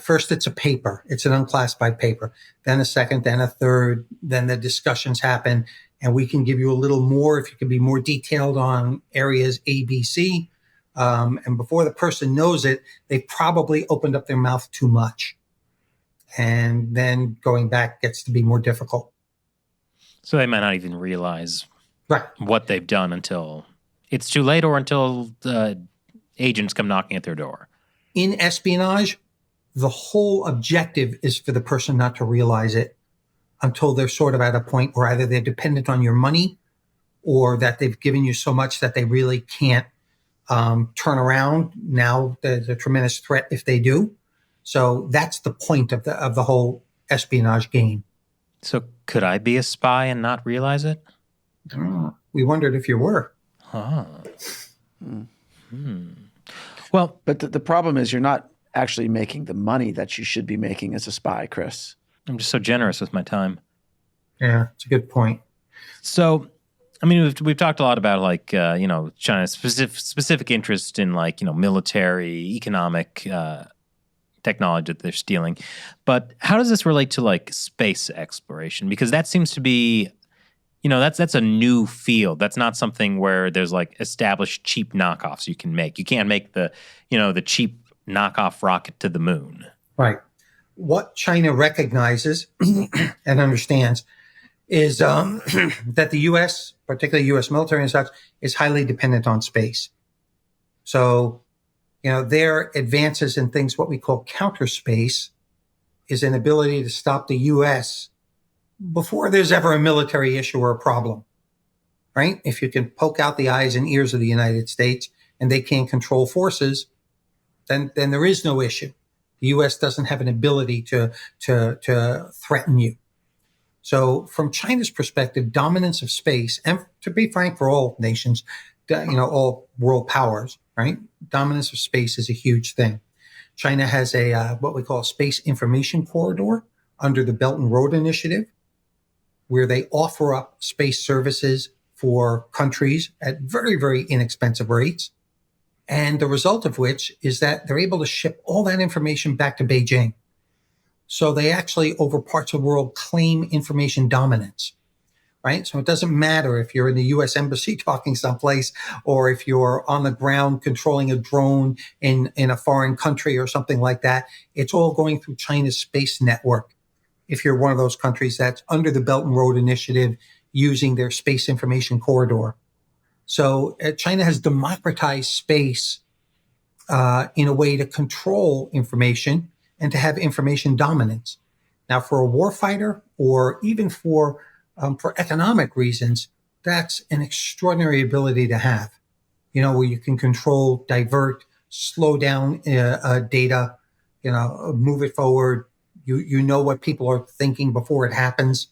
First it's a paper. It's an unclassified paper. Then a second, then a third. Then the discussions happen, and we can give you a little more if you can be more detailed on areas A, B, C. And before the person knows it, they've probably opened up their mouth too much. and then going back gets to be more difficult. So they might not even realize Right. what they've done until it's too late or until the agents come knocking at their door. In espionage, the whole objective is for the person not to realize it until they're sort of at a point where either they're dependent on your money or that they've given you so much that they really can't turn around. Now there's a tremendous threat if they do. So that's the point of the whole espionage game. So could I be a spy and not realize it? We wondered if you were. Huh. Well, But the problem is you're not actually making the money that you should be making as a spy, Chris. I'm just so generous with my time. Yeah, it's a good point. So, I mean, we've talked a lot about China's specific interest in military, economic technology that they're stealing. But how does this relate to space exploration? Because that seems to be, that's a new field. That's not something where there's established cheap knockoffs you can make. You can't make the cheap knockoff rocket to the moon. Right. What China recognizes and understands is that the U.S., particularly U.S. military and such, is highly dependent on space. So, their advances in things what we call counter space is an ability to stop the U.S. before there's ever a military issue or a problem, right? If you can poke out the eyes and ears of the United States and they can't control forces, then there is no issue. The U.S. doesn't have an ability to threaten you. So from China's perspective, dominance of space, and to be frank, for all nations, all world powers, right? Dominance of space is a huge thing. China has a what we call a space information corridor under the Belt and Road Initiative, where they offer up space services for countries at very, very inexpensive rates. And the result of which is that they're able to ship all that information back to Beijing. So they actually, over parts of the world, claim information dominance, right? So it doesn't matter if you're in the U.S. embassy talking someplace or if you're on the ground controlling a drone in a foreign country or something like that. It's all going through China's space network. If you're one of those countries that's under the Belt and Road Initiative using their space information corridor. So China has democratized space in a way to control information and to have information dominance. Now, for a warfighter or even for economic reasons, that's an extraordinary ability to have, where you can control, divert, slow down data, move it forward. You know what people are thinking before it happens,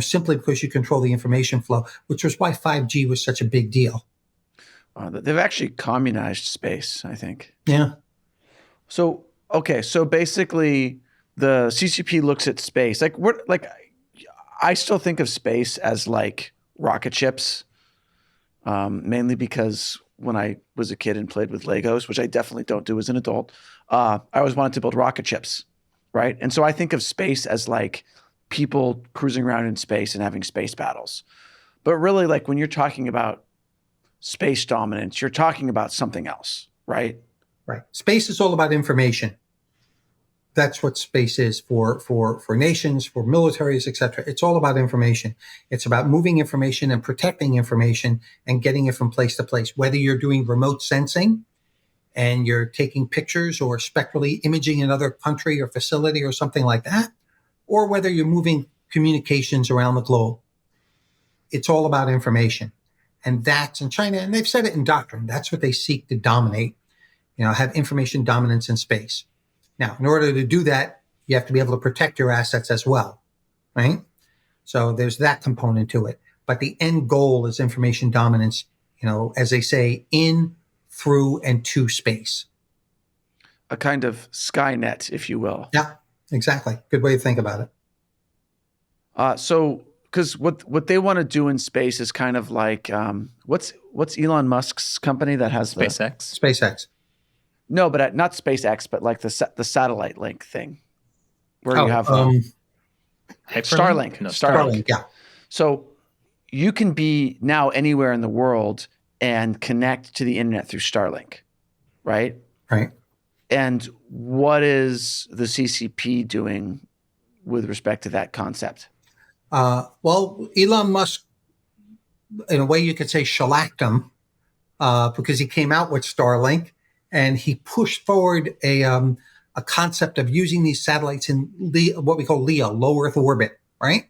simply because you control the information flow, which was why 5G was such a big deal. They've actually communized space, I think. Yeah. So, okay. So basically the CCP looks at space. I still think of space as rocket ships, mainly because when I was a kid and played with Legos, which I definitely don't do as an adult, I always wanted to build rocket ships, right? And so I think of space as people cruising around in space and having space battles. But really, when you're talking about space dominance, you're talking about something else, right? Right. Space is all about information. That's what space is for nations, for militaries, et cetera. It's all about information. It's about moving information and protecting information and getting it from place to place. Whether you're doing remote sensing and you're taking pictures or spectrally imaging another country or facility or something like that, or whether you're moving communications around the globe. It's all about information. And that's in China, and they've said it in doctrine. That's what they seek to dominate, have information dominance in space. Now, in order to do that, you have to be able to protect your assets as well, right? So there's that component to it. But the end goal is information dominance, as they say, in, through, and to space. A kind of Skynet, if you will. Yeah, exactly. Good way to think about it. So, because what they want to do in space is kind of what's Elon Musk's company that has SpaceX? SpaceX. No, but not SpaceX, but the satellite link thing, where you have Starlink. No, Starlink, yeah. So you can be now anywhere in the world and connect to the internet through Starlink, right? Right. And what is the CCP doing with respect to that concept? Well, Elon Musk, in a way you could say, shellacked him because he came out with Starlink and he pushed forward a concept of using these satellites in what we call LEO, low Earth orbit, right?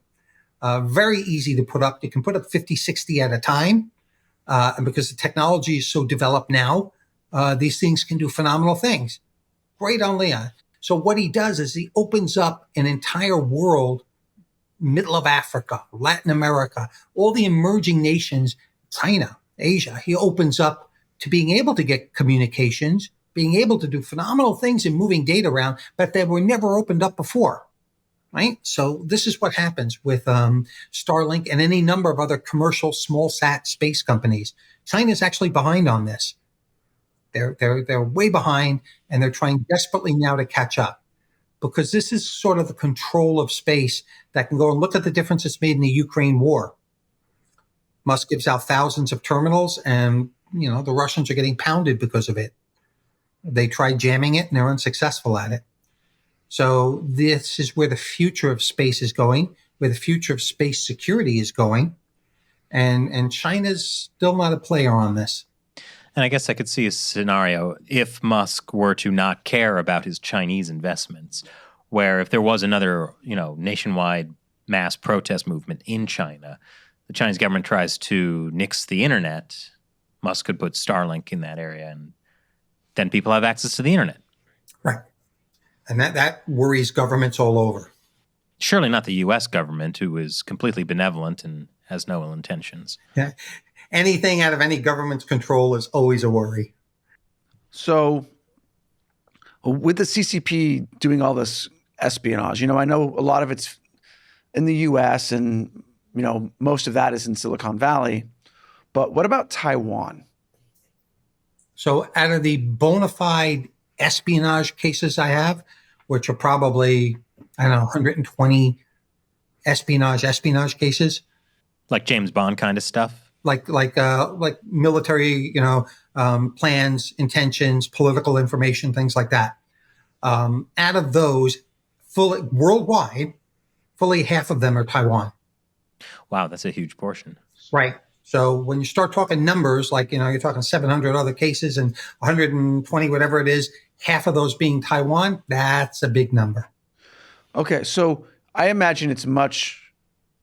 Very easy to put up. You can put up 50, 60 at a time. And because the technology is so developed now, these things can do phenomenal things. Great on Leon. So what he does is he opens up an entire world, middle of Africa, Latin America, all the emerging nations, China, Asia. He opens up to being able to get communications, being able to do phenomenal things in moving data around, but they were never opened up before. Right. So this is what happens with Starlink and any number of other commercial small sat space companies. China's actually behind on this. They're way behind, and they're trying desperately now to catch up because this is sort of the control of space that can go and look at the difference it's made in the Ukraine war. Musk gives out thousands of terminals, and the Russians are getting pounded because of it. They tried jamming it, and they're unsuccessful at it. So this is where the future of space is going, where the future of space security is going. And China's still not a player on this. And I guess I could see a scenario if Musk were to not care about his Chinese investments, where if there was another, nationwide mass protest movement in China, the Chinese government tries to nix the internet, Musk could put Starlink in that area, and then people have access to the internet. Right. And that worries governments all over. Surely not the U.S. government, who is completely benevolent and has no ill intentions. Yeah. Anything out of any government's control is always a worry. So with the CCP doing all this espionage, I know a lot of it's in the U.S. and, most of that is in Silicon Valley. But what about Taiwan? So out of the bona fide espionage cases I have, which are probably, 120 espionage cases. Like James Bond kind of stuff? Like military, plans, intentions, political information, things like that. Out of those, worldwide, fully half of them are Taiwan. Wow, that's a huge portion. Right. So when you start talking numbers, like, you're talking 700 other cases and 120, whatever it is, half of those being Taiwan, that's a big number. Okay. So I imagine it's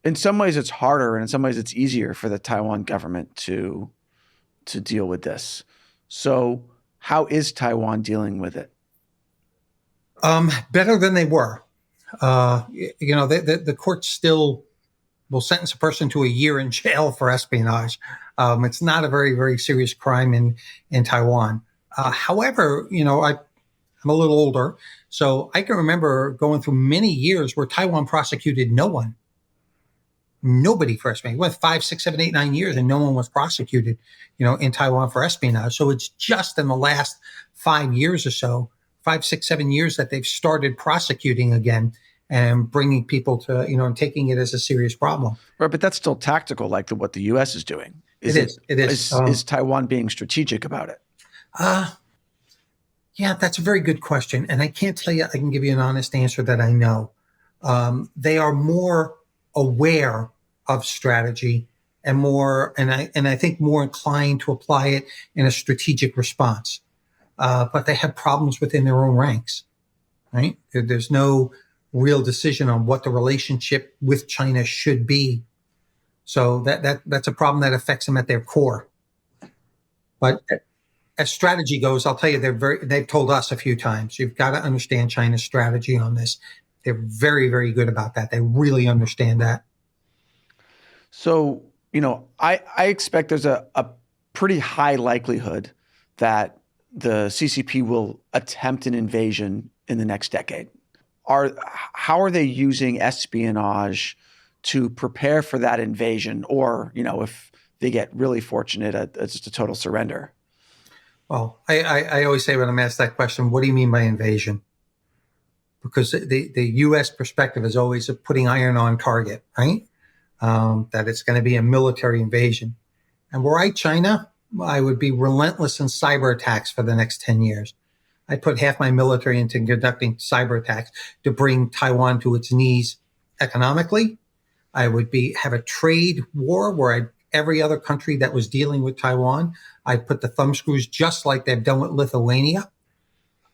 in some ways it's harder and in some ways it's easier for the Taiwan government to deal with this. So how is Taiwan dealing with it? Better than they were. The court still will sentence a person to a year in jail for espionage. It's not a very, very serious crime in Taiwan. However, I'm a little older, so I can remember going through many years where Taiwan prosecuted no one. Nobody for espionage. It went 5, 6, 7, 8, 9 years and no one was prosecuted, in Taiwan for espionage. So it's just in the last 5 years or so, 5, 6, 7 years that they've started prosecuting again and bringing people to, and taking it as a serious problem. Right, but that's still tactical, like what the U.S. is doing. It is. Is Taiwan being strategic about it? Yeah, that's a very good question. And I can't tell you, I can give you an honest answer that I know. They are more aware of strategy and I think more inclined to apply it in a strategic response. But they have problems within their own ranks, right? There's no real decision on what the relationship with China should be. So that's a problem that affects them at their core. But as strategy goes, I'll tell you, they've told us a few times, you've got to understand China's strategy on this. They're very, very good about that. They really understand that. So, I expect there's a pretty high likelihood that the CCP will attempt an invasion in the next decade. How are they using espionage to prepare for that invasion? Or, if they get really fortunate, it's just a total surrender? Well, I always say when I'm asked that question, what do you mean by invasion? Because the U.S. perspective is always putting iron on target, right? That it's going to be a military invasion. And were I China, I would be relentless in cyber attacks for the next 10 years. I'd put half my military into conducting cyber attacks to bring Taiwan to its knees economically. I would have a trade war where every other country that was dealing with Taiwan, I'd put the thumbscrews just like they've done with Lithuania.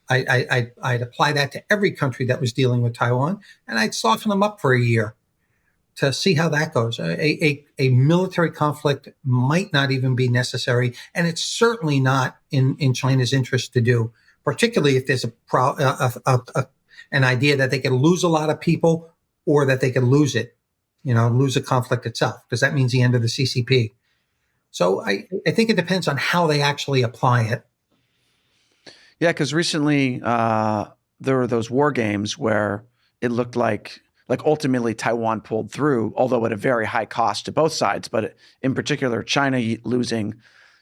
I'd apply that to every country that was dealing with Taiwan, and I'd soften them up for a year to see how that goes. A military conflict might not even be necessary, and it's certainly not in China's interest to do, particularly if there's an idea that they could lose a lot of people or that they could lose it, lose the conflict itself, because that means the end of the CCP. So I think it depends on how they actually apply it. Yeah, because recently there were those war games where it looked like ultimately Taiwan pulled through, although at a very high cost to both sides. But in particular, China losing,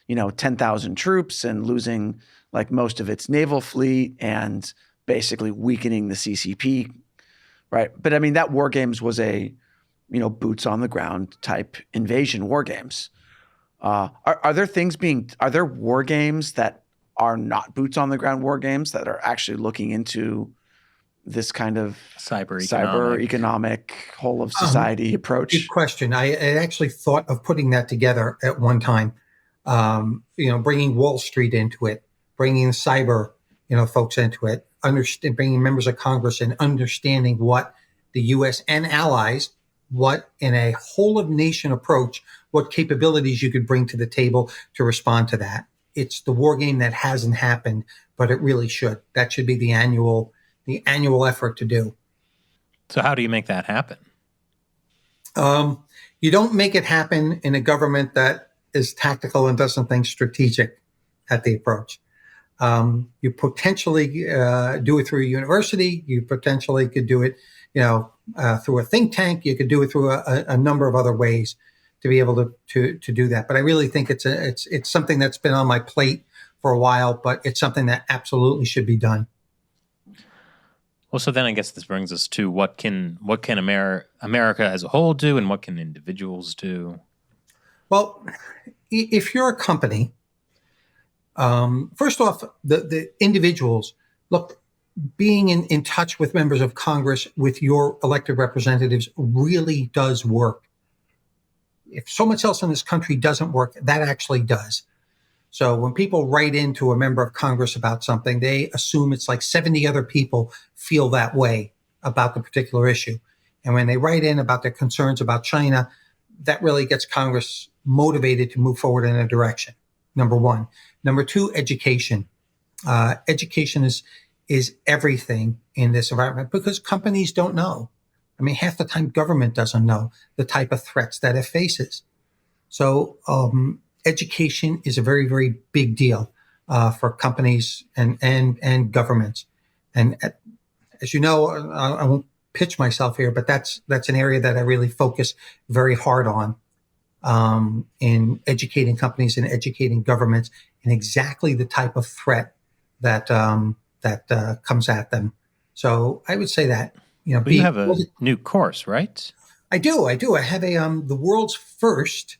10,000 troops and losing like most of its naval fleet and basically weakening the CCP, right? But I mean, that war games was a, boots on the ground type invasion war games. Are there war games that are not boots on the ground war games that are actually looking into this kind of cyber economic whole of society approach? Good question. I actually thought of putting that together at one time. Bringing Wall Street into it, bringing cyber, folks into it, bringing members of Congress and understanding what the U.S. and allies, what in a whole of nation approach, what capabilities you could bring to the table to respond to that. It's the war game that hasn't happened, but it really should. That should be the annual effort to do. So how do you make that happen? You don't make it happen in a government that is tactical and doesn't think strategic at the approach. You potentially do it through a university. You potentially could do it, through a think tank. You could do it through a number of other ways to be able to do that. But I really think it's something that's been on my plate for a while, but it's something that absolutely should be done. Well, so then I guess this brings us to what can America as a whole do, and what can individuals do? Well, if you're a company, first off, the individuals, look, being in touch with members of Congress, with your elected representatives really does work. If so much else in this country doesn't work, that actually does. So when people write into a member of Congress about something, they assume it's like 70 other people feel that way about the particular issue. And when they write in about their concerns about China, that really gets Congress motivated to move forward in a direction, number one. Number two, education. Education is everything in this environment because companies don't know. I mean, half the time government doesn't know the type of threats that it faces. So education is a very, very big deal for companies and governments. And as you know, I won't pitch myself here, but that's an area that I really focus very hard on in educating companies and educating governments in exactly the type of threat that comes at them. So I would say that. But you have a new course, right? I do. I have the world's first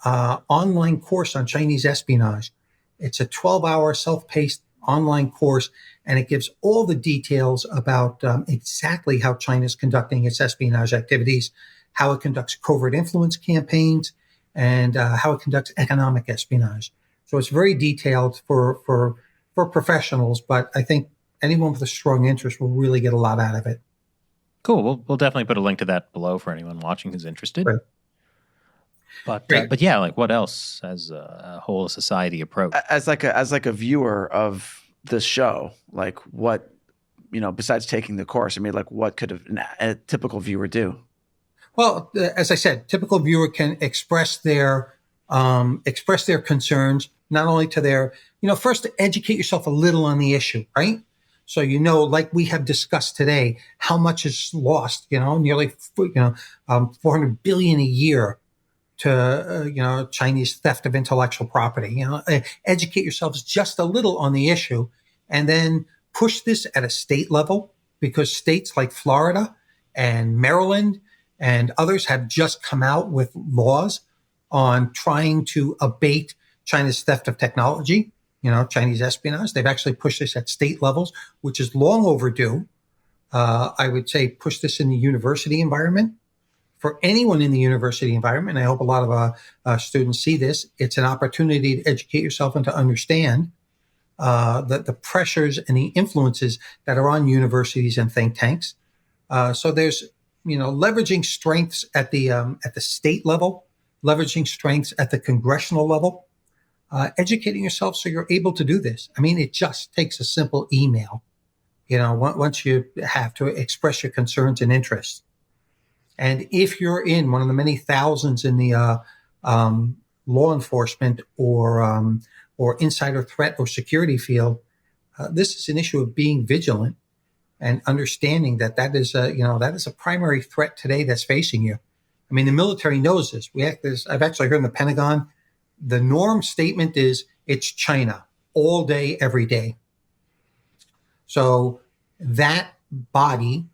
online course on Chinese espionage. It's a 12-hour self-paced online course, and it gives all the details about exactly how China's conducting its espionage activities, how it conducts covert influence campaigns, and how it conducts economic espionage. So it's very detailed for professionals, but I think anyone with a strong interest will really get a lot out of it. Cool. We'll definitely put a link to that below for anyone watching who's interested. Right. But yeah, like what else as a whole society approach? As like a viewer of this show, like what, besides taking the course, I mean, like what could a typical viewer do? Well, as I said, typical viewer can express their concerns, not only to their, first to educate yourself a little on the issue, right? So, like we have discussed today, how much is lost, nearly, 400 billion a year to, Chinese theft of intellectual property. Educate yourselves just a little on the issue and then push this at a state level, because states like Florida and Maryland and others have just come out with laws on trying to abate China's theft of technology. Chinese espionage. They've actually pushed this at state levels, which is long overdue. I would say push this in the university environment. For anyone in the university environment, and I hope a lot of students see this, it's an opportunity to educate yourself and to understand the pressures and the influences that are on universities and think tanks. So there's, leveraging strengths at the state level, leveraging strengths at the congressional level, educating yourself so you're able to do this. I mean, it just takes a simple email, once you have to express your concerns and interests. And if you're in one of the many thousands in the law enforcement or insider threat or security field, this is an issue of being vigilant and understanding that is a primary threat today that's facing you. I mean, the military knows this. I've actually heard in the Pentagon, the norm statement is it's China all day, every day. So that body,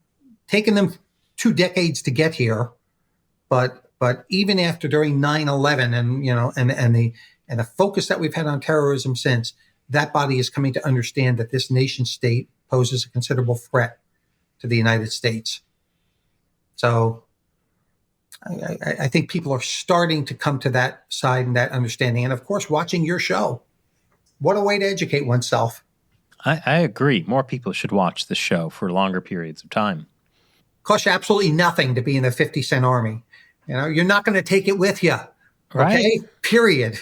taking them 2 decades to get here, but even after during 9/11 and the focus that we've had on terrorism since, that body is coming to understand that this nation state poses a considerable threat to the United States. So I think people are starting to come to that side and that understanding. And of course, watching your show, what a way to educate oneself. I agree. More people should watch the show for longer periods of time. Costs you absolutely nothing to be in the 50-cent army. You're not going to take it with you. Right. Okay? Period.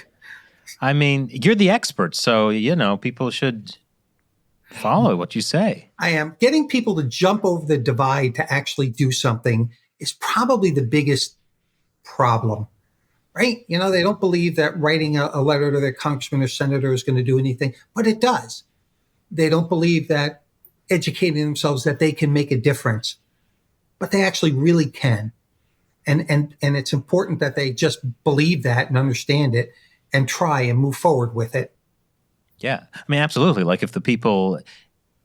I mean, you're the expert, so, people should follow what you say. I am. Getting people to jump over the divide to actually do something is probably the biggest problem, right? They don't believe that writing a letter to their congressman or senator is going to do anything, but it does. They don't believe that educating themselves that they can make a difference, but they actually really can. And it's important that they just believe that and understand it and try and move forward with it. Yeah. I mean, absolutely. Like if the people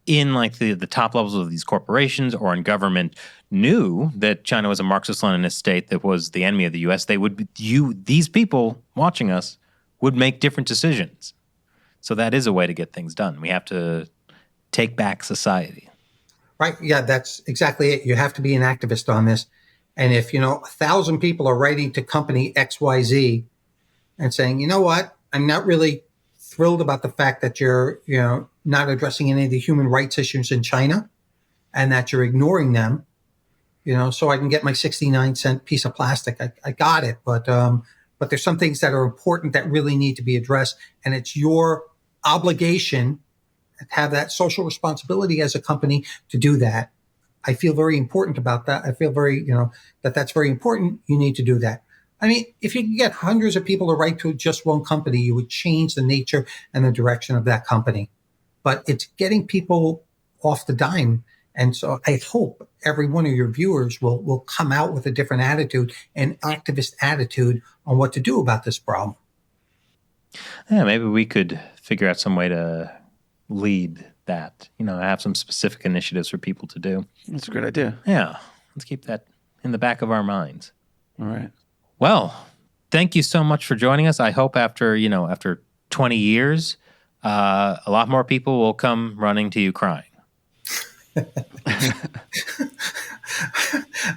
in like the top levels of these corporations or in government knew that China was a Marxist-Leninist state that was the enemy of the U.S., these people watching us would make different decisions. So that is a way to get things done. We have to take back society. Right. Yeah, that's exactly it. You have to be an activist on this. And if, 1,000 people are writing to company XYZ and saying, you know what, I'm not really thrilled about the fact that you're, not addressing any of the human rights issues in China and that you're ignoring them, so I can get my 69-cent piece of plastic. I got it. But there's some things that are important that really need to be addressed. And it's your obligation to have that social responsibility as a company to do that. I feel very important about that. I feel very, that's very important. You need to do that. I mean, if you could get hundreds of people to write to just one company, you would change the nature and the direction of that company. But it's getting people off the dime. And so I hope every one of your viewers will come out with a different attitude, an activist attitude on what to do about this problem. Yeah, maybe we could figure out some way to lead that, have some specific initiatives for people to do. That's a great idea. Yeah, let's keep that in the back of our minds. All right. Well, thank you so much for joining us. I hope after 20 years, a lot more people will come running to you crying. I'm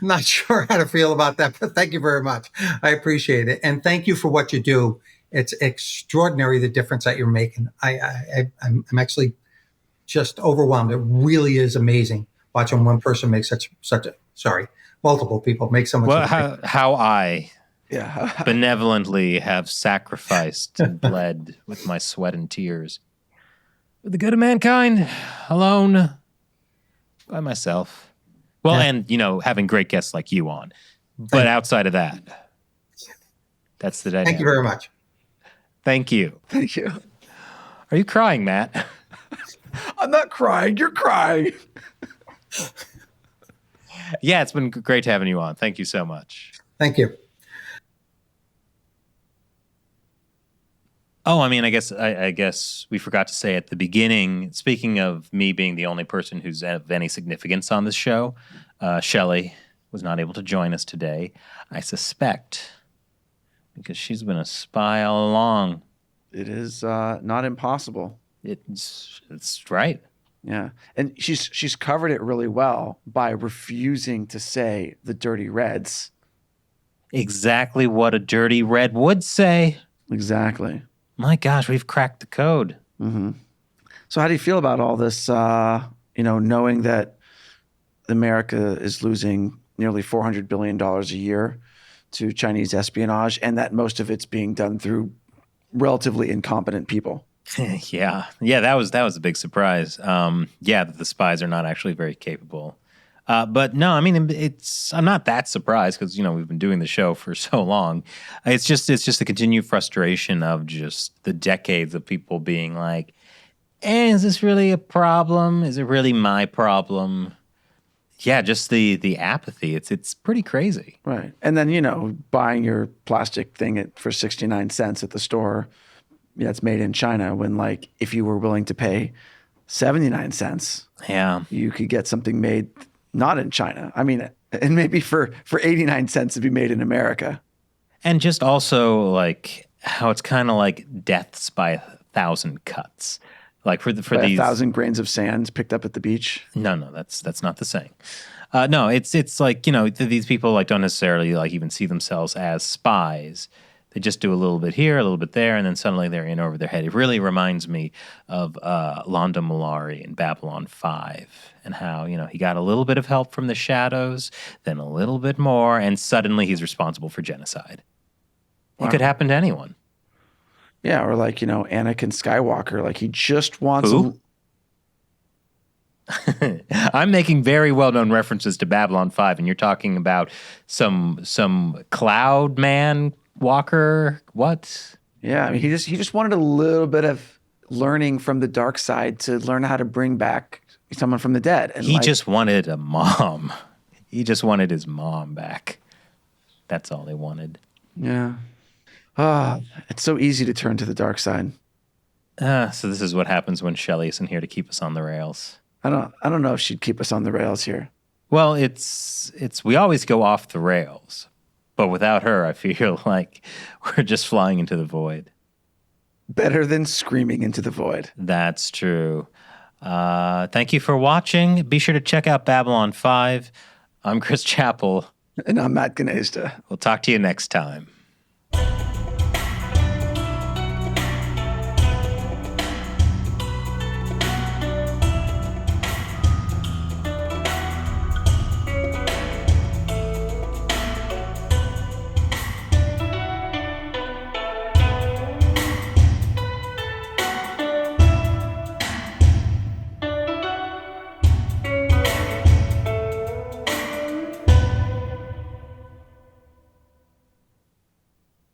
not sure how to feel about that, but thank you very much. I appreciate it. And thank you for what you do. It's extraordinary, the difference that you're making. I'm actually just overwhelmed. It really is amazing watching one person make multiple people make so much. Well, how I benevolently have sacrificed and bled with my sweat and tears. For the good of mankind, alone, by myself. Well, and, having great guests like you on. But outside of that, that's the dynamic. Thank you very much. Thank you. Thank you. Are you crying, Matt? I'm not crying. You're crying. Yeah, it's been great having you on. Thank you so much. Thank you. Oh, I mean, I guess we forgot to say at the beginning, speaking of me being the only person who's of any significance on this show, Shelley was not able to join us today. I suspect because she's been a spy all along. It is not impossible. It's right. Yeah, and she's covered it really well by refusing to say the dirty reds. Exactly what a dirty red would say. Exactly. My gosh, we've cracked the code. Mm-hmm. So how do you feel about all this, knowing that America is losing nearly $400 billion a year to Chinese espionage, and that most of it's being done through relatively incompetent people? Yeah, that was a big surprise. That the spies are not actually very capable. But no, I mean, I'm not that surprised because we've been doing the show for so long. It's just the continued frustration of just the decades of people being like, is this really a problem? Is it really my problem? Yeah, just the apathy. It's pretty crazy. Right. And then, buying your plastic thing for 69 cents at the store, it's made in China, when like if you were willing to pay 79 cents, you could get something made not in China. I mean, and maybe for 89 cents to be made in America. And just also like how it's kind of like deaths by 1,000 cuts. Like for these 1,000 grains of sand picked up at the beach. No, that's not the saying. No, it's like these people like don't necessarily like even see themselves as spies. They just do a little bit here, a little bit there, and then suddenly they're in over their head. It really reminds me of Londo Mollari in Babylon 5 and how he got a little bit of help from the shadows, then a little bit more, and suddenly he's responsible for genocide. Wow. It could happen to anyone. Yeah, or like, Anakin Skywalker, like he just wants Who? I'm making very well-known references to Babylon 5, and you're talking about some cloud man walker. What? Yeah, I mean, he just wanted a little bit of learning from the dark side to learn how to bring back someone from the dead. And he just wanted a mom. He just wanted his mom back. That's all they wanted. Yeah. It's so easy to turn to the dark side. So this is what happens when Shelley isn't here to keep us on the rails. I don't know if she'd keep us on the rails here. Well, it's we always go off the rails, but without her, I feel like we're just flying into the void. Better than screaming into the void. That's true. Thank you for watching. Be sure to check out Babylon 5. I'm Chris Chappell. And I'm Matt Gnezda. We'll talk to you next time.